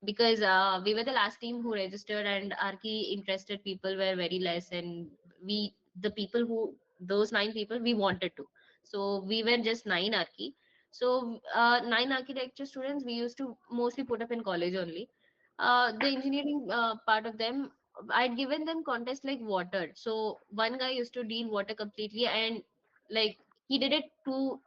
S2: because we were the last team who registered, and archi interested people were very less, and we, the people who, those 9 people, we wanted to. So we were just 9 archi. So 9 architecture students we used to mostly put up in college only. The engineering part of them, I'd given them contest like water. So one guy used to deal water completely, and like he did it to,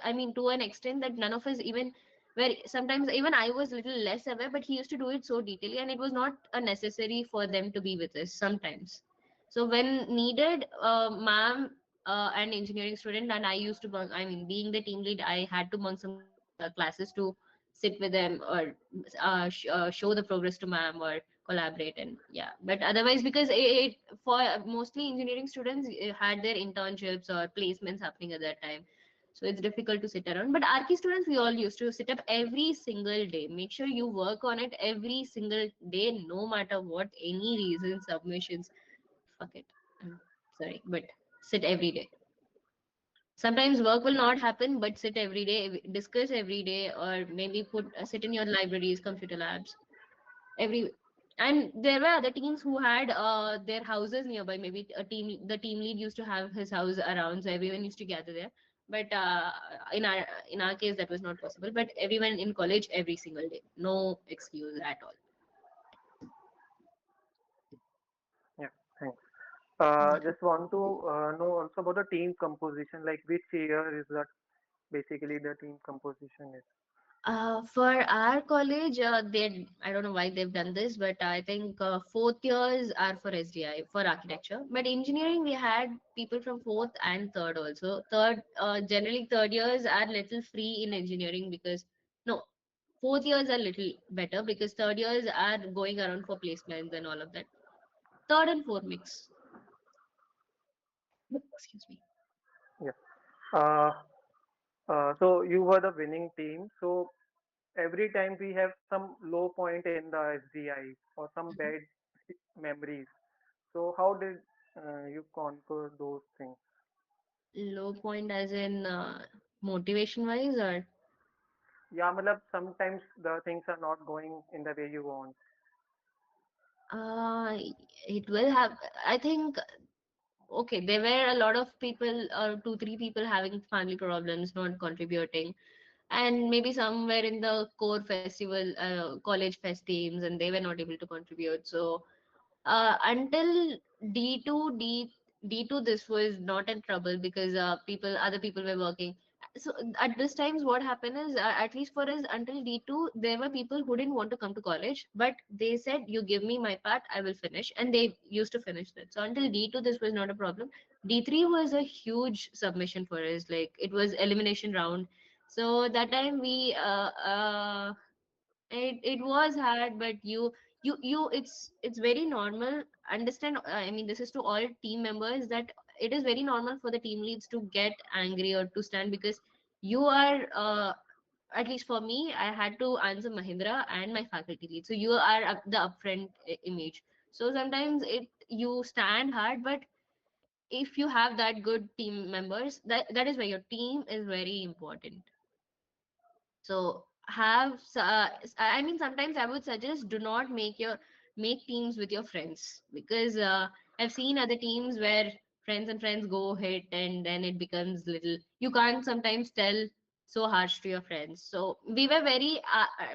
S2: I mean, to an extent that none of us even where sometimes even I was little less aware, but he used to do it so detailedly, and it was not a necessary for them to be with us sometimes. So when needed, ma'am and engineering student and I used to bunk. I mean, being the team lead, I had to bunk some classes to sit with them, or show the progress to ma'am, or collaborate. And yeah, but otherwise, because for mostly engineering students had their internships or placements happening at that time, So it's difficult to sit around. But Archi students, we all used to sit up every single day. Make sure you work on it every single day, no matter what, any reason, submissions. Fuck it. I'm sorry, but sit every day. Sometimes work will not happen, but sit every day, discuss every day, or maybe put sit in your libraries, computer labs, every. And there were other teams who had their houses nearby. Maybe the team lead used to have his house around, so everyone used to gather there. But in our case, that was not possible. But everyone in college every single day, no excuse at all.
S3: Yeah, thanks.
S2: Yeah.
S3: Just want to know also about the team composition, like which year is that basically the team composition is.
S2: For our college, they I don't know why they've done this, but I think fourth years are for SDI for architecture. But engineering, we had people from fourth and third also. Generally third years are little free in engineering because no, fourth years are little better because third years are going around for placements and all of that. Third and fourth mix. Excuse me.
S3: Yeah. Uh, so you were the winning team. So every time we have some low point in the SDI or some bad memories. So how did you conquer those things?
S2: Low point as in motivation wise or
S3: Yeah, matlab, sometimes the things are not going in the way you want.
S2: uh, it will have. I think okay, there were a lot of people, two, three people having family problems, not contributing, and maybe some were in the core festival, college fest teams, and they were not able to contribute. So until D2, D2, this was not in trouble because other people were working. So at this times, what happened is, at least for us, until D2, there were people who didn't want to come to college, but they said, "You give me my part, I will finish," and they used to finish that. So until D2, this was not a problem. D3 was a huge submission for us, like it was elimination round. So that time it was hard, but it's very normal. Understand? I mean, this is to all team members that it is very normal for the team leads to get angry or to stand because you are. At least for me, I had to answer Mahindra and my faculty lead. So you are the upfront image. So sometimes you stand hard, but if you have that good team members, that is why your team is very important. So I mean, sometimes I would suggest do not make teams with your friends because I've seen other teams where friends and friends go hit and then it becomes little. You can't sometimes tell so harsh to your friends. So we were very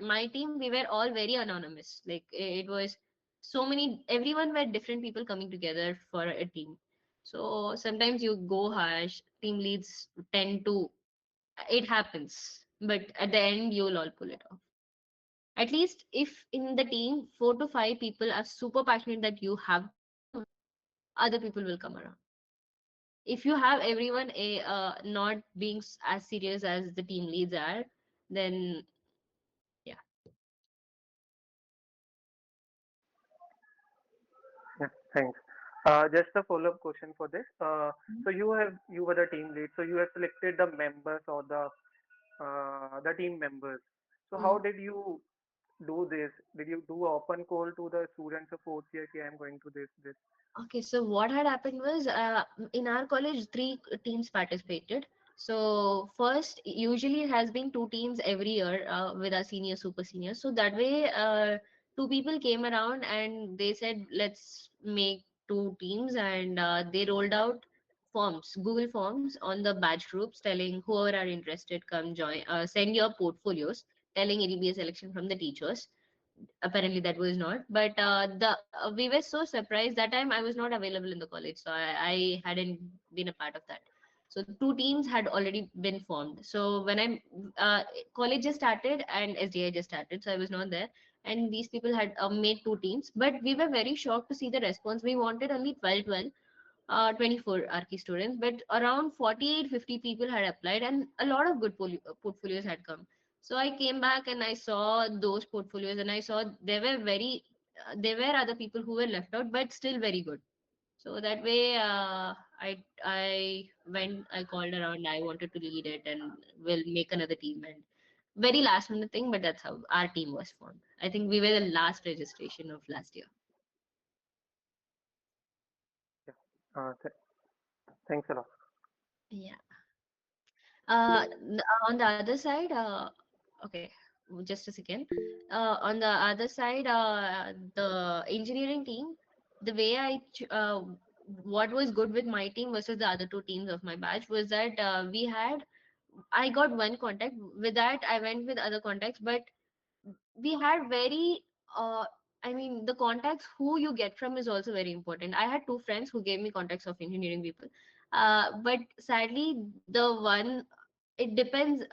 S2: my team. We were all very anonymous. Like it was so many. Everyone were different people coming together for a team. So sometimes you go harsh. Team leads tend to it happens, but at the end, you'll all pull it off. At least if in the team, 4 to 5 people are super passionate that you have to come, other people will come around. If you have everyone not being as serious as the team leads are, then yeah.
S3: Yeah, thanks. Just a follow-up question for this. So you were the team lead. So you have selected the members or the team members. So how
S2: Mhm.
S3: did you do this? Did you do a open call to the students of fourth year? Okay, I'm going to this.
S2: Okay, so what had happened was in our college, three teams participated. So first, usually it has been two teams every year with our senior, super seniors. So that way, two people came around and they said, let's make two teams, and they rolled out forms, Google Forms on the batch groups, telling whoever are interested, come join, send your portfolios, telling it'll be a selection from the teachers. Apparently that was not, but the we were so surprised. That time I was not available in the college, so I hadn't been a part of that. So two teams had already been formed. So when college just started and SDI just started, so I was not there, and these people had made two teams, but we were very shocked to see the response. We wanted only 12, 24 Archi students, but around 48, 50 people had applied, and a lot of good portfolios had come. So I came back and I saw those portfolios, and I saw there were other people who were left out, but still very good. So that way, I called around. I wanted to lead it, and we'll make another team. And very last minute thing, but that's how our team was formed. I think we were the last registration of last year.
S3: Yeah. Thanks a lot.
S2: Yeah. On the other side, okay, just a second. On the other side, the engineering team, the way what was good with my team versus the other two teams of my batch was that I got one contact. With that, I went with other contacts, but we had very, uh, I mean, the contacts who you get from is also very important. I had two friends who gave me contacts of engineering people. But sadly, the one, it depends.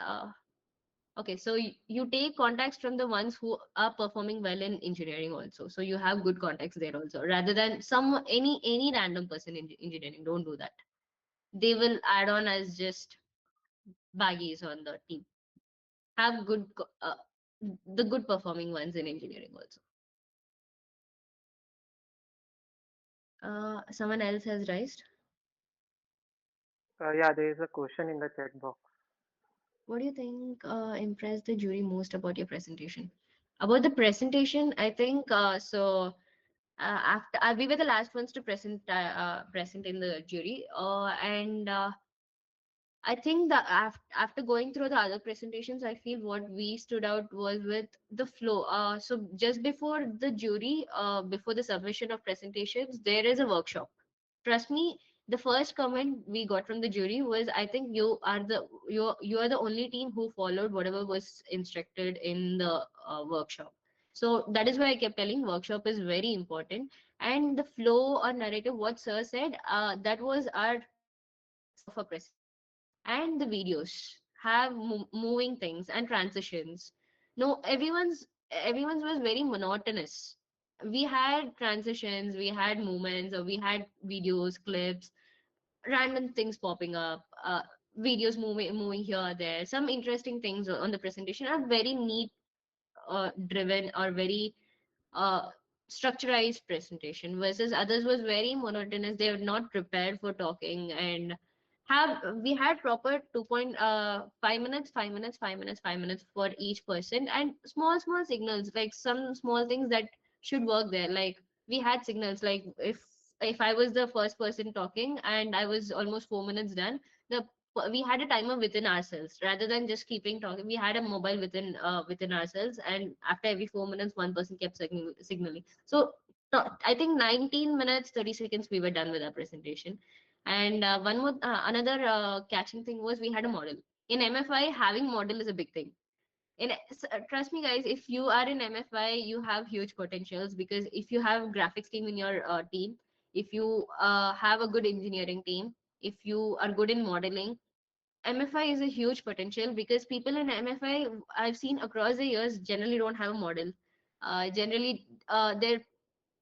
S2: Okay, so you take contacts from the ones who are performing well in engineering also. So you have good contacts there also, rather than any random person in engineering. Don't do that. They will add on as just baggies on the team. Have the good performing ones in engineering also. Someone else has raised.
S3: Yeah, there is a question in the chat box.
S2: What do you think impressed the jury most about your presentation? About the presentation, I think after we were the last ones to present in the jury, and I think that after going through the other presentations, I feel what we stood out was with the flow. So just before the jury, before the submission of presentations, there is a workshop. Trust me, the first comment we got from the jury was, I think you are the only team who followed whatever was instructed in the workshop. So that is why I kept telling workshop is very important. And the flow or narrative, what sir said, that was our essence of a presentation. And the videos have moving things and transitions. No, everyone's was very monotonous. We had transitions, we had movements, or we had videos, clips, random things popping up, videos moving here or there. Some interesting things on the presentation are very neat, driven, or very uh, structurized presentation, versus others was very monotonous. They were not prepared for talking. And have we had proper 2.5 minutes, 5 minutes, 5 minutes, 5 minutes for each person, and small signals, like some small things that should work there. Like we had signals, like if I was the first person talking and I was almost 4 minutes done, the we had a timer within ourselves rather than just keeping talking. We had a mobile within ourselves, and after every 4 minutes one person kept signaling. So I think 19 minutes 30 seconds we were done with our presentation. And one more another catching thing was we had a model. In MFI, having model is a big thing. Trust me guys, if you are in MFI, you have huge potentials, because if you have graphics team in your team, if you have a good engineering team, if you are good in modeling, MFI is a huge potential, because people in MFI I've seen across the years generally don't have a model. Generally, their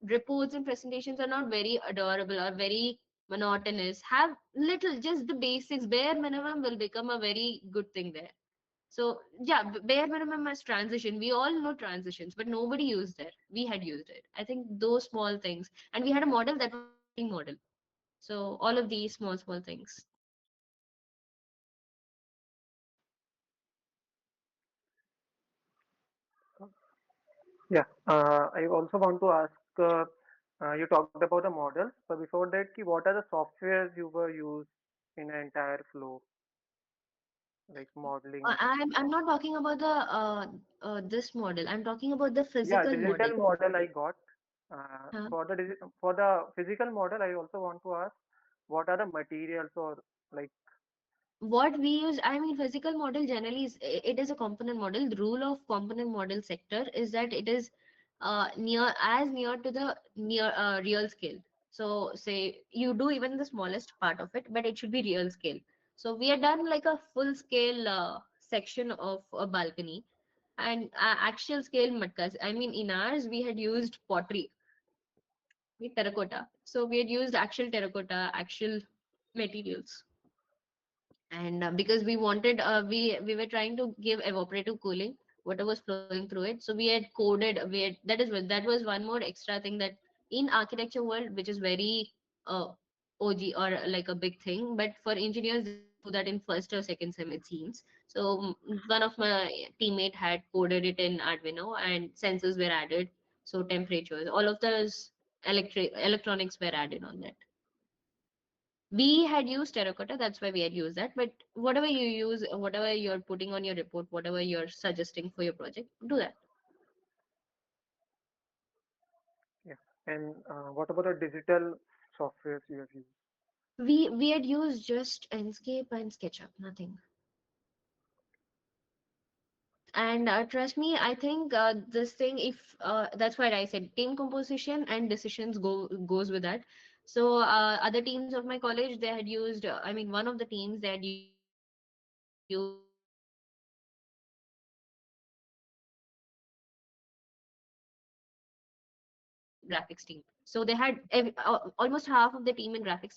S2: reports and presentations are not very adorable or very monotonous. Have little, just the basics, bare minimum will become a very good thing there. So yeah, bare minimum as transition. We all know transitions, but nobody used it. We had used it. I think those small things, and we had a model that was a working model. So all of these small things.
S3: Yeah, I also want to ask. You talked about the models, but before that, what are the softwares you were used in an entire flow, like modeling?
S2: I'm not talking about the this model. I'm talking about the
S3: Yeah,
S2: physical model.
S3: digital model I got.
S2: Huh?
S3: For the physical model, I also want to ask, what are the materials or like?
S2: What we use, I mean, physical model generally is, it is a component model. The rule of component model sector is that it is near to the near real scale. So say you do even the smallest part of it, but it should be real scale. So we had done like a full scale section of a balcony, and actual scale matkas. I mean, in ours we had used pottery with terracotta. So we had used actual terracotta, actual materials. And because we wanted, we were trying to give evaporative cooling, water was flowing through it. So we had coded, that was one more extra thing that in architecture world, which is very OG or like a big thing, but for engineers they just do that in first or second sem it seems. So one of my teammate had coded it in Arduino and sensors were added, so temperatures, all of those electronics were added on that. We had used terracotta, that's why we had used that. But whatever you use, whatever you're putting on your report, whatever you're suggesting for your project, do that.
S3: Yeah. And what about the digital softwares you have used?
S2: We had used just Enscape and SketchUp, nothing. And trust me, I think this thing, if that's why I said team composition and decisions goes with that. So other teams of my college, they had used. I mean, one of the teams they had used graphics team. So they had almost half of the team in graphics team, so they were able to do InDesign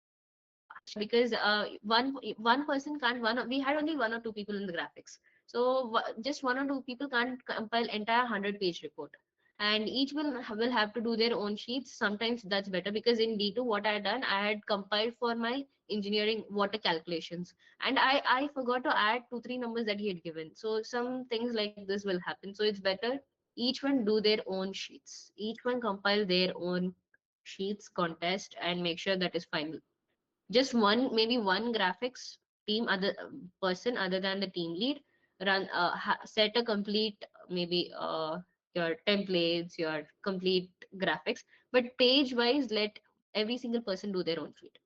S2: because one person can't we had only one or two people in the graphics, so just one or two people can't compile entire 100-page report, and each will have to do their own sheets. Sometimes that's better because in D2 what I had done, I had compiled for my engineering water calculations, and I forgot to add 2 3 numbers that he had given. So some things like this will happen, so it's better each one do their own sheets, each one compile their own sheets, contest, and make sure that is final. Just one, maybe one graphics team other person other than the team lead run set a complete maybe your templates, your complete graphics, but page wise let every single person do their own sheet.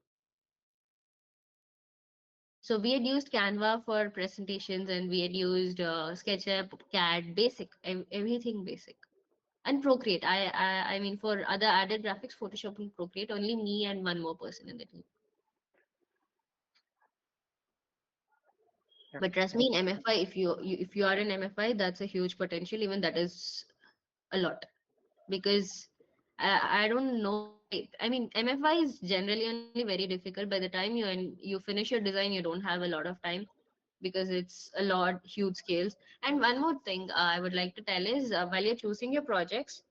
S2: So we had used Canva for presentations, and we had used SketchUp, CAD, basic, everything basic. And Procreate. I mean, for other added graphics, Photoshop and Procreate, only me and one more person in the team.
S3: Yeah.
S2: But trust
S3: Thank
S2: me, in MFI, if you are in MFI, that's a huge potential. Even that is a lot because I don't know why. I mean, MFI is generally only very difficult. By the time you finish your design, you don't have a lot of time because it's a lot huge scales. And one more thing I would like to tell is while you're choosing your projects,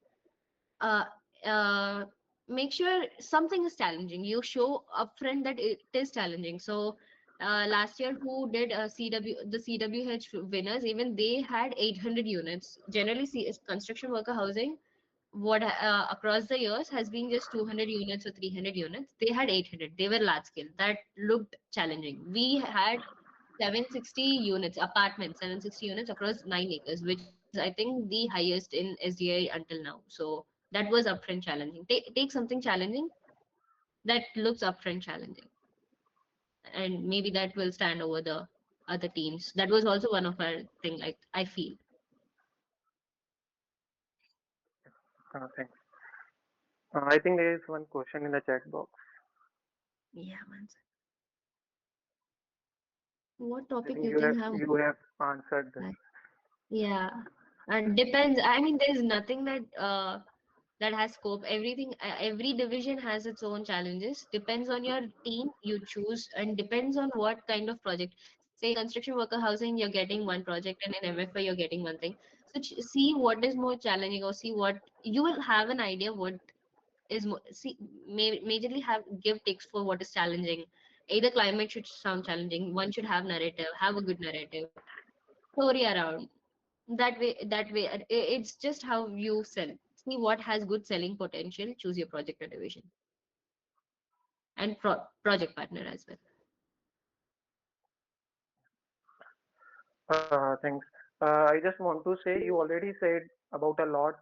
S2: uh, uh, make sure something is challenging. You show upfront that it is challenging. So last year, who did the CWH winners, even they had 800 units. Generally, construction worker housing, what across the years has been just 200 units or 300 units. They had 800. They were large scale. That looked challenging. We had 760 units, apartments, 760 units across 9 acres, which is, I think, the highest in SDI until now. So that was upfront challenging. Take something challenging that looks upfront challenging, and maybe that will stand over the other teams. That was also one of our thing, like I feel.
S3: thanks. I think there is one question in the chat box.
S2: Yeah, man. What
S3: I
S2: topic
S3: think
S2: you can have?
S3: you have answered this.
S2: Yeah, and depends. I mean, there's nothing that has scope. Everything, every division has its own challenges. Depends on your team you choose, and depends on what kind of project. Say in construction worker housing, you're getting one project, and in MFI, you're getting one thing. So see what is more challenging, or see what you will have an idea what is more. See, majorly have give takes for what is challenging. Either climate should sound challenging. One should have narrative, have a good narrative, story around that way it's just how you sell. See what has good selling potential, choose your project or division, and project partner as well.
S3: Thanks. I just want to say you already said about a lot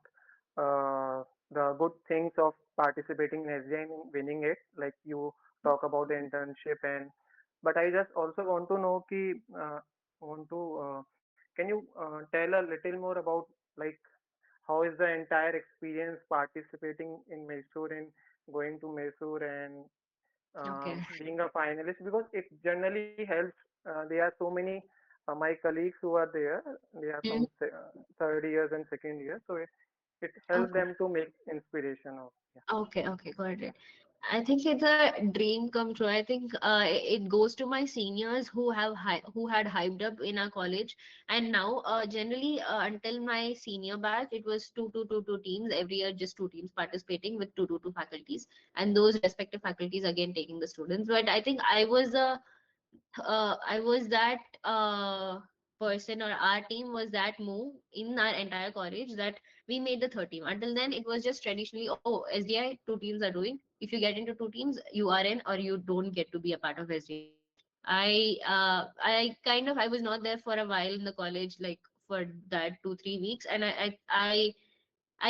S3: the good things of participating in SDI and winning it. Like you talk about the internship and, but I just also want to know want to can you tell a little more about like how is the entire experience participating in Mysore and going to Mysore and
S2: Okay.
S3: being a finalist because it generally helps. There are so many my colleagues who are there. They are
S2: Mm,
S3: from third years and second year, so it helps
S2: okay,
S3: them to make inspiration of. Yeah.
S2: okay, got it. I think it's a dream come true. I think it goes to my seniors who who had hyped up in our college, and now generally until my senior batch, it was two teams every year, just two teams participating with two faculties, and those respective faculties again taking the students. But I think I was that person, or our team was that move in our entire college that we made the third team. Until then, it was just traditionally, oh, SDI, two teams are doing. If you get into two teams, you are in, or you don't get to be a part of SDI. I was not there for a while in the college, like for that 2 3 weeks, and I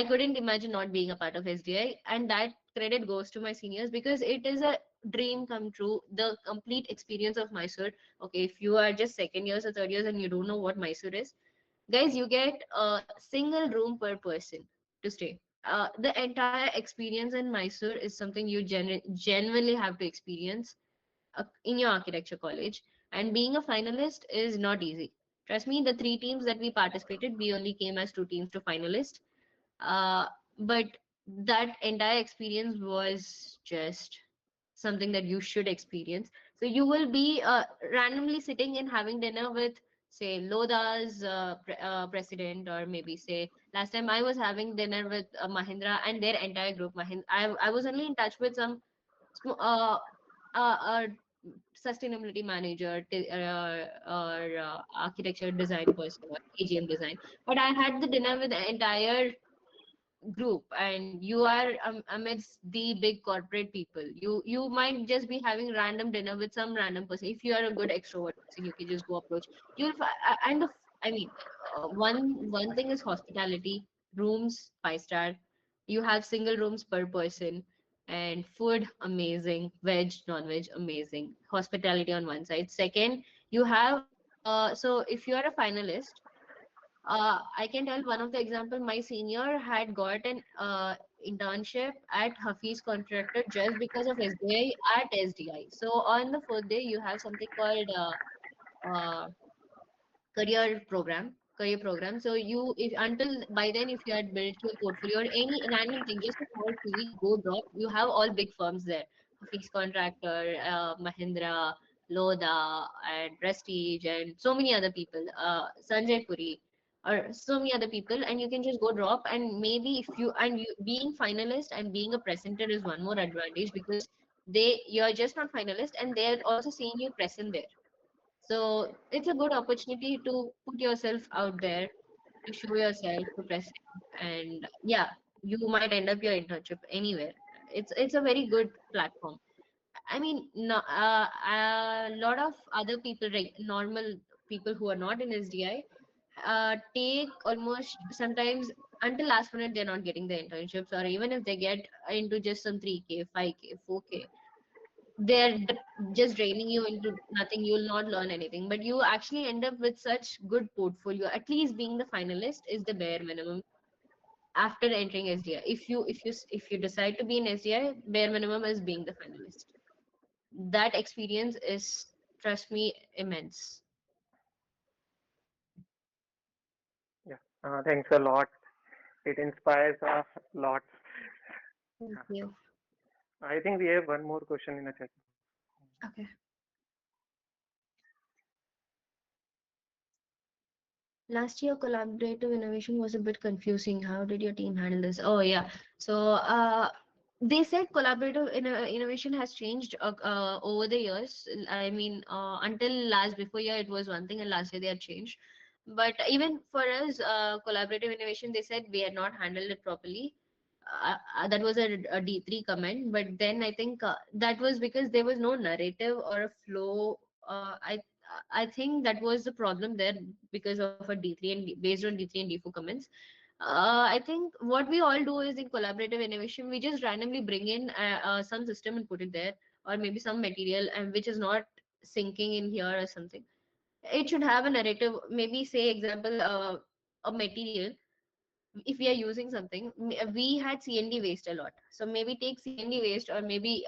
S2: couldn't imagine not being a part of SDI, and that credit goes to my seniors because it is a dream come true. The complete experience of Mysore. Okay, if you are just second years or third years and you don't know what Mysore is, guys, you get a single room per person to stay. The entire experience in Mysore is something you genuinely have to experience in your architecture college. And being a finalist is not easy. Trust me, the three teams that we participated, we only came as two teams to finalist, uh, but that entire experience was just something that you should experience. So you will be randomly sitting and having dinner with, say, Loda's president, or maybe say last time I was having dinner with Mahindra and their entire group. I was only in touch with some uh, sustainability manager or architecture design person or AGM design. But I had the dinner with the entire group, and you are amidst the big corporate people. You might just be having random dinner with some random person. If you are a good extrovert person, you can just go approach. And I mean, one thing is hospitality. Rooms 5 star. You have single rooms per person, and food amazing, veg, non-veg amazing. Hospitality on one side. Second, you have so if you are a finalist, I can tell one of the example. My senior had got an internship at Hafiz Contractor just because of SDI at SDI. So on the fourth day, you have something called uh, career program. So you, if until by then, if you had built your portfolio or any random thing, just a small CV, go drop, you have all big firms there. Hafiz Contractor, Mahindra, Loda, and Prestige, and so many other people, Sanjay Puri, or so many other people, and you can just go drop. And maybe if you, and you being finalist and being a presenter is one more advantage, because you're just not finalist, and they're also seeing you present there. So it's a good opportunity to put yourself out there, to show yourself, to present, and yeah, you might end up your internship anywhere. It's a very good platform. I mean, no, a lot of other people, like normal people who are not in SDI, take almost sometimes until last minute they're not getting the internships, or even if they get into just some 3K, 5K, 4K, just draining you into nothing. You'll not learn anything, but you actually end up with such good portfolio. At least being the finalist is the bare minimum after entering SDI. If you decide to be in SDI, bare minimum is being the finalist. That experience is, trust me, immense.
S3: Yeah, thanks a lot. It inspires a lot.
S2: Thank
S3: Yeah.
S2: you.
S3: I think we have one more question in the chat.
S2: Okay. Last year, collaborative innovation was a bit confusing. How did your team handle this? Oh, yeah. So, they said collaborative innovation has changed over the years. I mean, until last before year, it was one thing, and last year they had changed. But even for us, collaborative innovation, they said we had not handled it properly. That was a D3 comment. But then I think that was because there was no narrative or a flow. I think that was the problem there, because of a D3 and based on D3 and D4 comments. I think what we all do is in collaborative innovation, we just randomly bring in some system and put it there, or maybe some material and which is not sinking in here or something. It should have a narrative. Maybe say example, a material. If we are using something, we had CND waste a lot. So maybe take CND waste, or maybe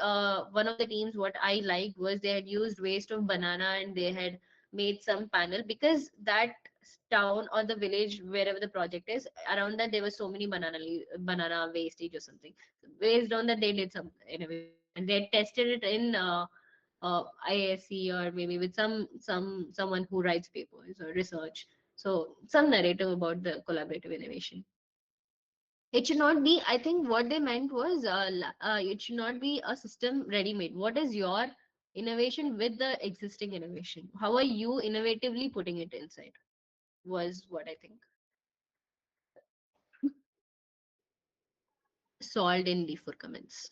S2: one of the teams, what I liked was they had used waste of banana and they had made some panel, because that town or the village wherever the project is around that, there were so many banana wastage or something. Based on that, they did some innovation. and they had tested it in IASC, or maybe with someone who writes papers or research. So some narrative about the collaborative innovation. It should not be. I think what they meant was it should not be a system ready made. What is your innovation with the existing innovation? How are you innovatively putting it inside? Was what I think solved in D4 comments.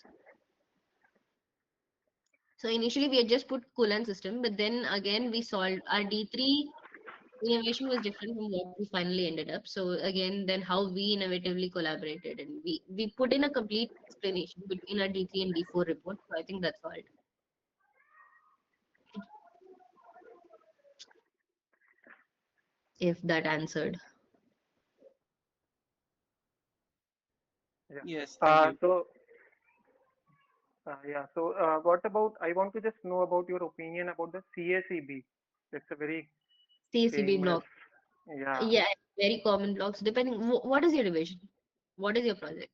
S2: So initially we had just put coolant system, but then again we solved our D3 innovation was different from what we finally ended up. So again, then how we innovatively collaborated, and we put in a complete explanation between our D3 and D4 report. So I think that's all. If that answered.
S3: Yeah.
S6: Yes, thank you.
S3: So yeah. So what about? I want to just know about your opinion about the CACB. It's a very
S2: CACB
S3: famous.
S2: block.
S3: Yeah.
S2: Yeah, very common blocks. Depending, what is your division? What is your project?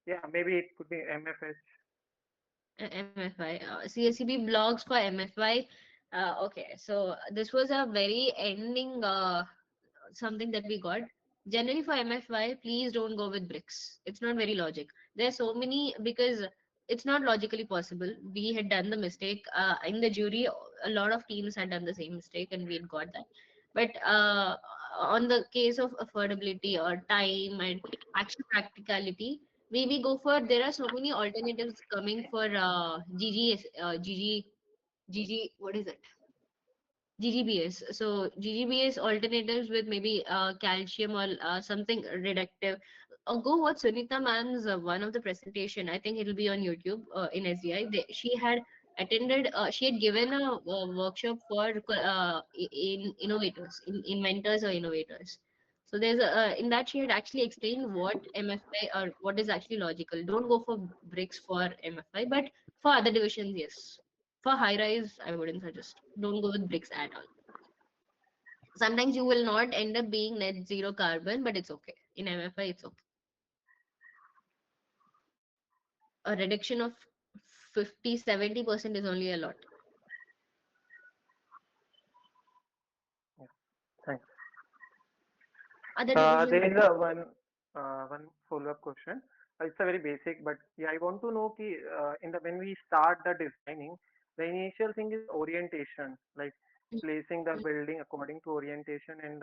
S3: Yeah. Maybe it could be MFH.
S2: MFI. CACB blogs for MFI. Okay, so this was a very ending something that we got. Generally for MFY, please don't go with bricks. It's not very logic. There are so many because it's not logically possible. We had done the mistake in the jury. A lot of teams had done the same mistake, and we had got that. But on the case of affordability or time and actual practicality, we go for, there are so many alternatives coming for GG, what is it? GGBS. So GGBS alternatives with maybe calcium or something reductive. Go watch Sunita ma'am's one of the presentation. I think it'll be on YouTube in SDI. She had attended. She had given a, workshop for in innovators, in inventors or innovators. So there's a in that she had actually explained what MFI or what is actually logical. Don't go for bricks for MFI, but for other divisions, yes. For high rise, I wouldn't suggest. Don't go with bricks at all. Sometimes you will not end up being net zero carbon, but it's okay. In MFI, it's okay. A reduction of 50-70% is only a lot.
S3: Yeah. Thanks.
S2: Other divisions,
S3: There is a one follow-up question. It's a very basic, but yeah, I want to know ki, in the when we start the designing, the initial thing is orientation, like placing the building according to orientation and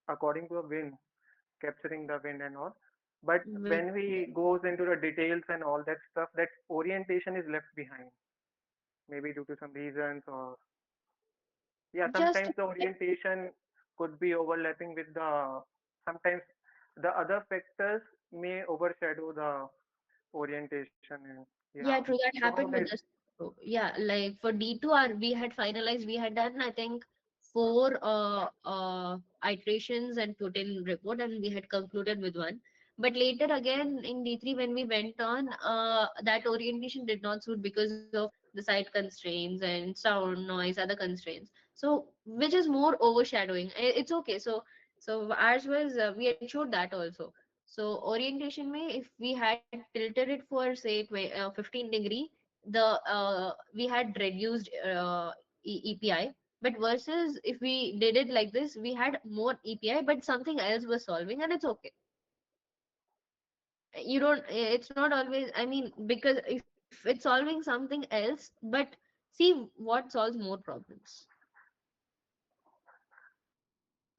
S3: according to the wind, capturing the wind and all. But
S2: will
S3: when we goes into the details and all that stuff, that orientation is left behind, maybe due to some reasons or yeah,
S2: just
S3: sometimes the orientation could be overlapping with the sometimes the other factors may overshadow the orientation and yeah.
S2: yeah, true.
S3: So
S2: That
S3: how
S2: happened
S3: that
S2: with us. So, yeah, like for D2, our, we had finalized, we had done, I think, four iterations and put in report, and we had concluded with one. But later again in D3, when we went on, that orientation did not suit because of the site constraints and sound, noise, other constraints. So, which is more overshadowing. It's okay. So ours was, we had showed that also. So orientation may, if we had tilted it for say 15 degree, the we had reduced EPI. But versus if we did it like this, we had more EPI, but something else was solving, and it's okay. You don't. It's not always. I mean, because if it's solving something else, but see what solves more problems.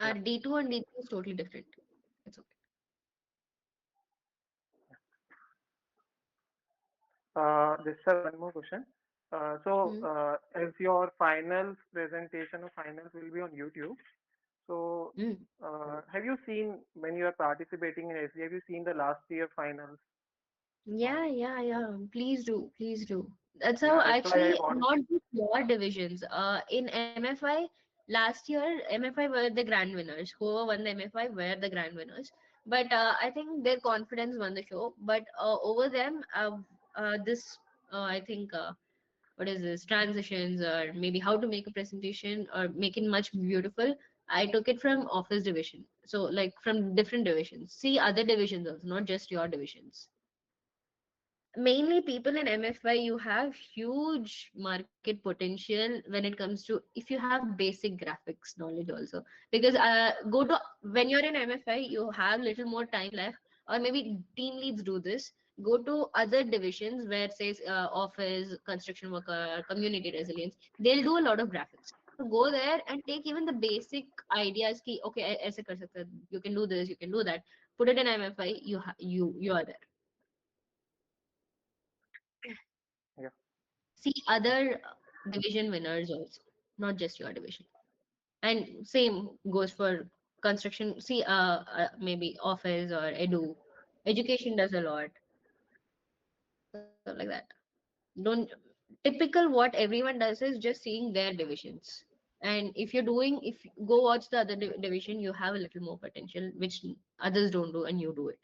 S2: Our
S3: yeah.
S2: D2 and D3 is totally different. It's okay.
S3: This is one more question. So
S2: Hmm.
S3: as your finals presentation or finals will be on YouTube, so
S2: Mm.
S3: have you seen when you are participating in SC, have you seen the last year finals?
S2: Yeah,
S3: Or
S2: yeah, yeah. Please do, please do. That's how
S3: yeah, that's why I
S2: actually
S3: want.
S2: not just your divisions. In MFI last year, MFI were the grand winners. Whoever won the MFI were the grand winners. But I think their confidence won the show. But over them, this I think what is this transitions or maybe how to make a presentation or make it much beautiful. I took it from office division. So like from different divisions. See other divisions also, not just your divisions. mainly people in MFI, you have huge market potential when it comes to if you have basic graphics knowledge also. Because go to when you're in MFI, you have little more time left, or maybe team leads do this. Go to other divisions where says office, construction worker, community resilience. They'll do a lot of graphics. So go there and take even the basic ideas. Ki, okay, ऐसे कर सकते हैं, you can do this, you can do that. Put it in MFI. You are there.
S3: Yeah.
S2: See other division winners also, not just your division. And same goes for construction. See, maybe office or edu, education does a lot, stuff like that. Don't typical what everyone does is just seeing their divisions. And if you're doing, if you go watch the other division, you have a little more potential, which others don't do, and you do it.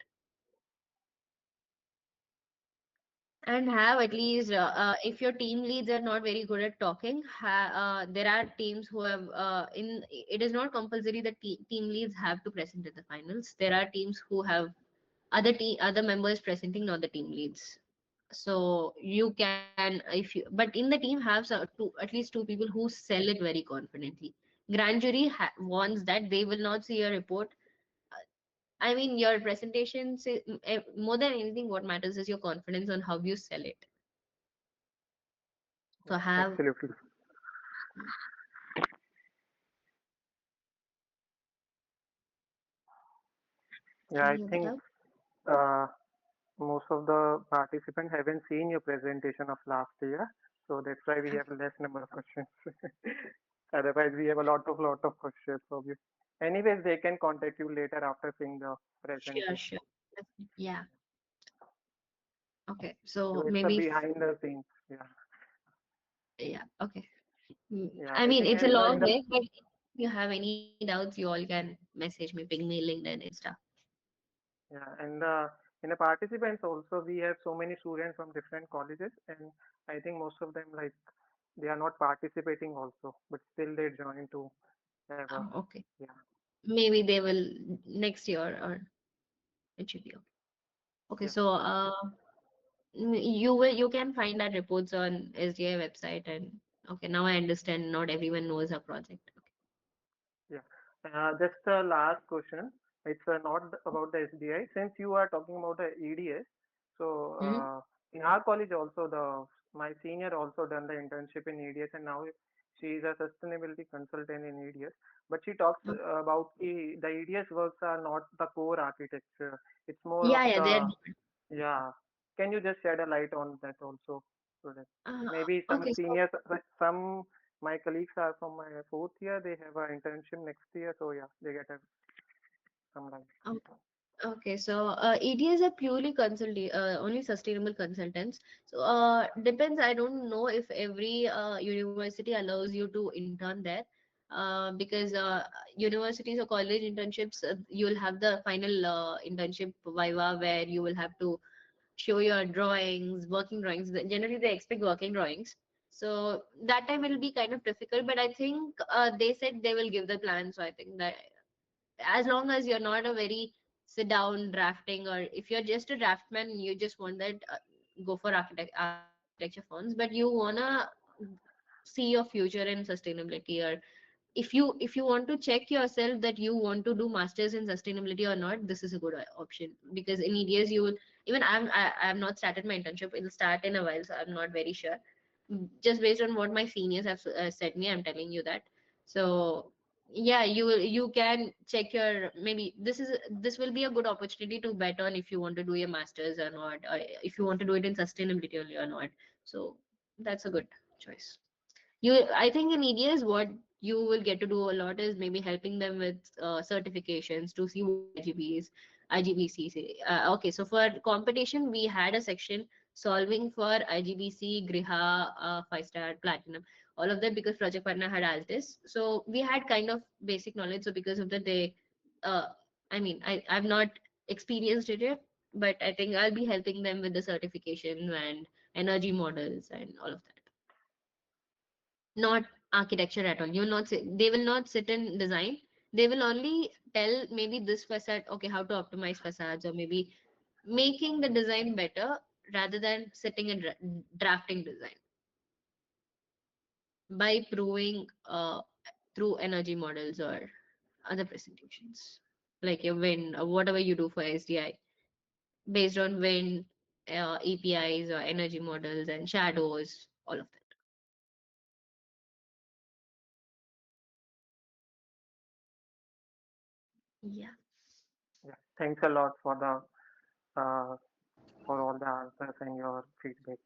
S2: And have at least if your team leads are not very good at talking, there are teams who have in it is not compulsory that team leads have to present at the finals. There are teams who have other members presenting, not the team leads. So you can, if you, but in the team have at least two people who sell it very confidently. Grand jury wants that they will not see a report. I mean, your presentations, more than anything, what matters is your confidence on how you sell it. So have
S3: Absolutely. Yeah, I
S2: any other
S3: think
S2: doubt?
S3: uh, most of the participants haven't seen your presentation of last year, so that's why we have less number of questions. Otherwise, we have a lot of questions for you. Anyways, they can contact you later after seeing the
S2: Sure,
S3: presentation.
S2: sure. Yeah. Okay. So
S3: So it's a
S2: maybe,
S3: behind the scenes. Yeah,
S2: yeah. Okay.
S3: yeah.
S2: I
S3: I
S2: mean,
S3: think
S2: it's a
S3: and
S2: long
S3: in the
S2: way, but if you have any doubts, you all can message me, ping me, LinkedIn, Insta.
S3: yeah, and in the participants also we have so many students from different colleges, and I think most of them like they are not participating also, but still they join to have a
S2: Oh, okay.
S3: yeah,
S2: Maybe they will next year, or it should be okay. Okay.
S3: yeah.
S2: So you can find our reports on SDI website, and okay, now I understand. Not everyone knows our project.
S3: Yeah. Just a last question. It's not about the SDI. Since you are talking about the EDS, so
S2: Hmm?
S3: in our college also my senior also done the internship in EDS, and now she is a sustainability consultant in EDS. But she talks
S2: Okay.
S3: about the EDS works are not the core architecture. It's more of
S2: Yeah, yeah, they're
S3: the yeah. Can you just shed a light on that also? So that maybe some
S2: okay. So
S3: seniors, like some my colleagues are from my fourth year. They have an internship next year, so yeah, they get some light.
S2: okay, so ETS are purely only sustainable consultants. So depends. I don't know if every university allows you to intern there, because universities or college internships, you will have the final internship viva where you will have to show your drawings, working drawings. Generally, they expect working drawings. So that time it will be kind of difficult. But I think they said they will give the plan. So I think that as long as you're not a very sit down drafting, or if you're just a draftman and you just want that, go for architecture firms, but you wanna see your future in sustainability, or if you want to check yourself that you want to do masters in sustainability or not, this is a good option. Because in EDS you will, even I'm not started my internship, it'll start in a while, so I'm not very sure. Just based on what my seniors have said me, I'm telling you that. So yeah, you can check your, maybe this will be a good opportunity to bet on if you want to do your masters or not, or if you want to do it in sustainability only or not. So that's a good choice. I think in EDS, what you will get to do a lot is maybe helping them with certifications to see what IGBC say. Okay, so for competition, we had a section solving for IGBC, Griha, 5-star, Platinum, all of that, because project partner had Altis. So we had kind of basic knowledge. So because of that, uh, I mean, I've not experienced it yet, but I think I'll be helping them with the certification and energy models and all of that. Not architecture at all. They will not sit and design. They will only tell maybe this facade, okay, how to optimize facades, or maybe making the design better. rather than sitting and drafting design by proving through energy models or other presentations like your wind or whatever you do for SDI based on wind APIs or energy models and shadows, all of that. Yeah,
S3: Yeah. Thanks a lot uh, for all the answers and your feedback,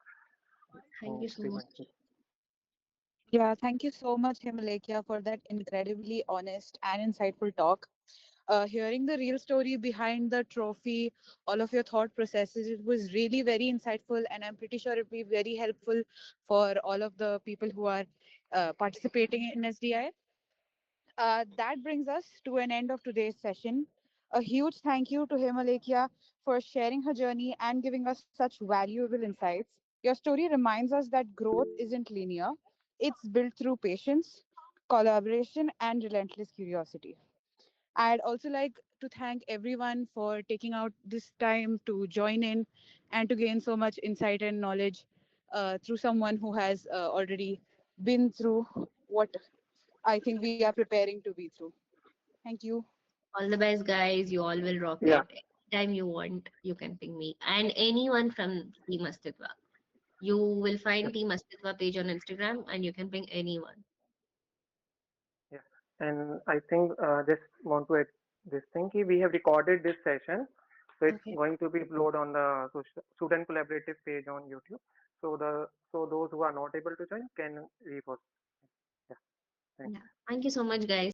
S2: thank you so much.
S3: Devanshi.
S1: Yeah, thank you so much, Hemalekya, for that incredibly honest and insightful talk. Hearing the real story behind the trophy, all of your thought processes, it was really very insightful, and I'm pretty sure it'll be very helpful for all of the people who are participating in SDI. That brings us to an end of today's session. A huge thank you to Himalekya for sharing her journey and giving us such valuable insights. Your story reminds us that growth isn't linear, it's built through patience, collaboration, and relentless curiosity. I'd also like to thank everyone for taking out this time to join in and to gain so much insight and knowledge through someone who has already been through what I think we are preparing to be through. Thank you.
S2: All the best, guys. You all will rock
S3: Yeah,
S2: it. Anytime you want, you can ping me and anyone from Team Astitva. You will
S3: yeah,
S2: find Team Astitva page on Instagram and you can ping anyone.
S3: yeah. And I think just want to add this thing. We have recorded this session, so it's
S2: Okay.
S3: going to be uploaded on the student collaborative page on YouTube. So those who are not able to join can rewatch. Yeah. Thanks.
S2: Yeah. Thank you so much, guys.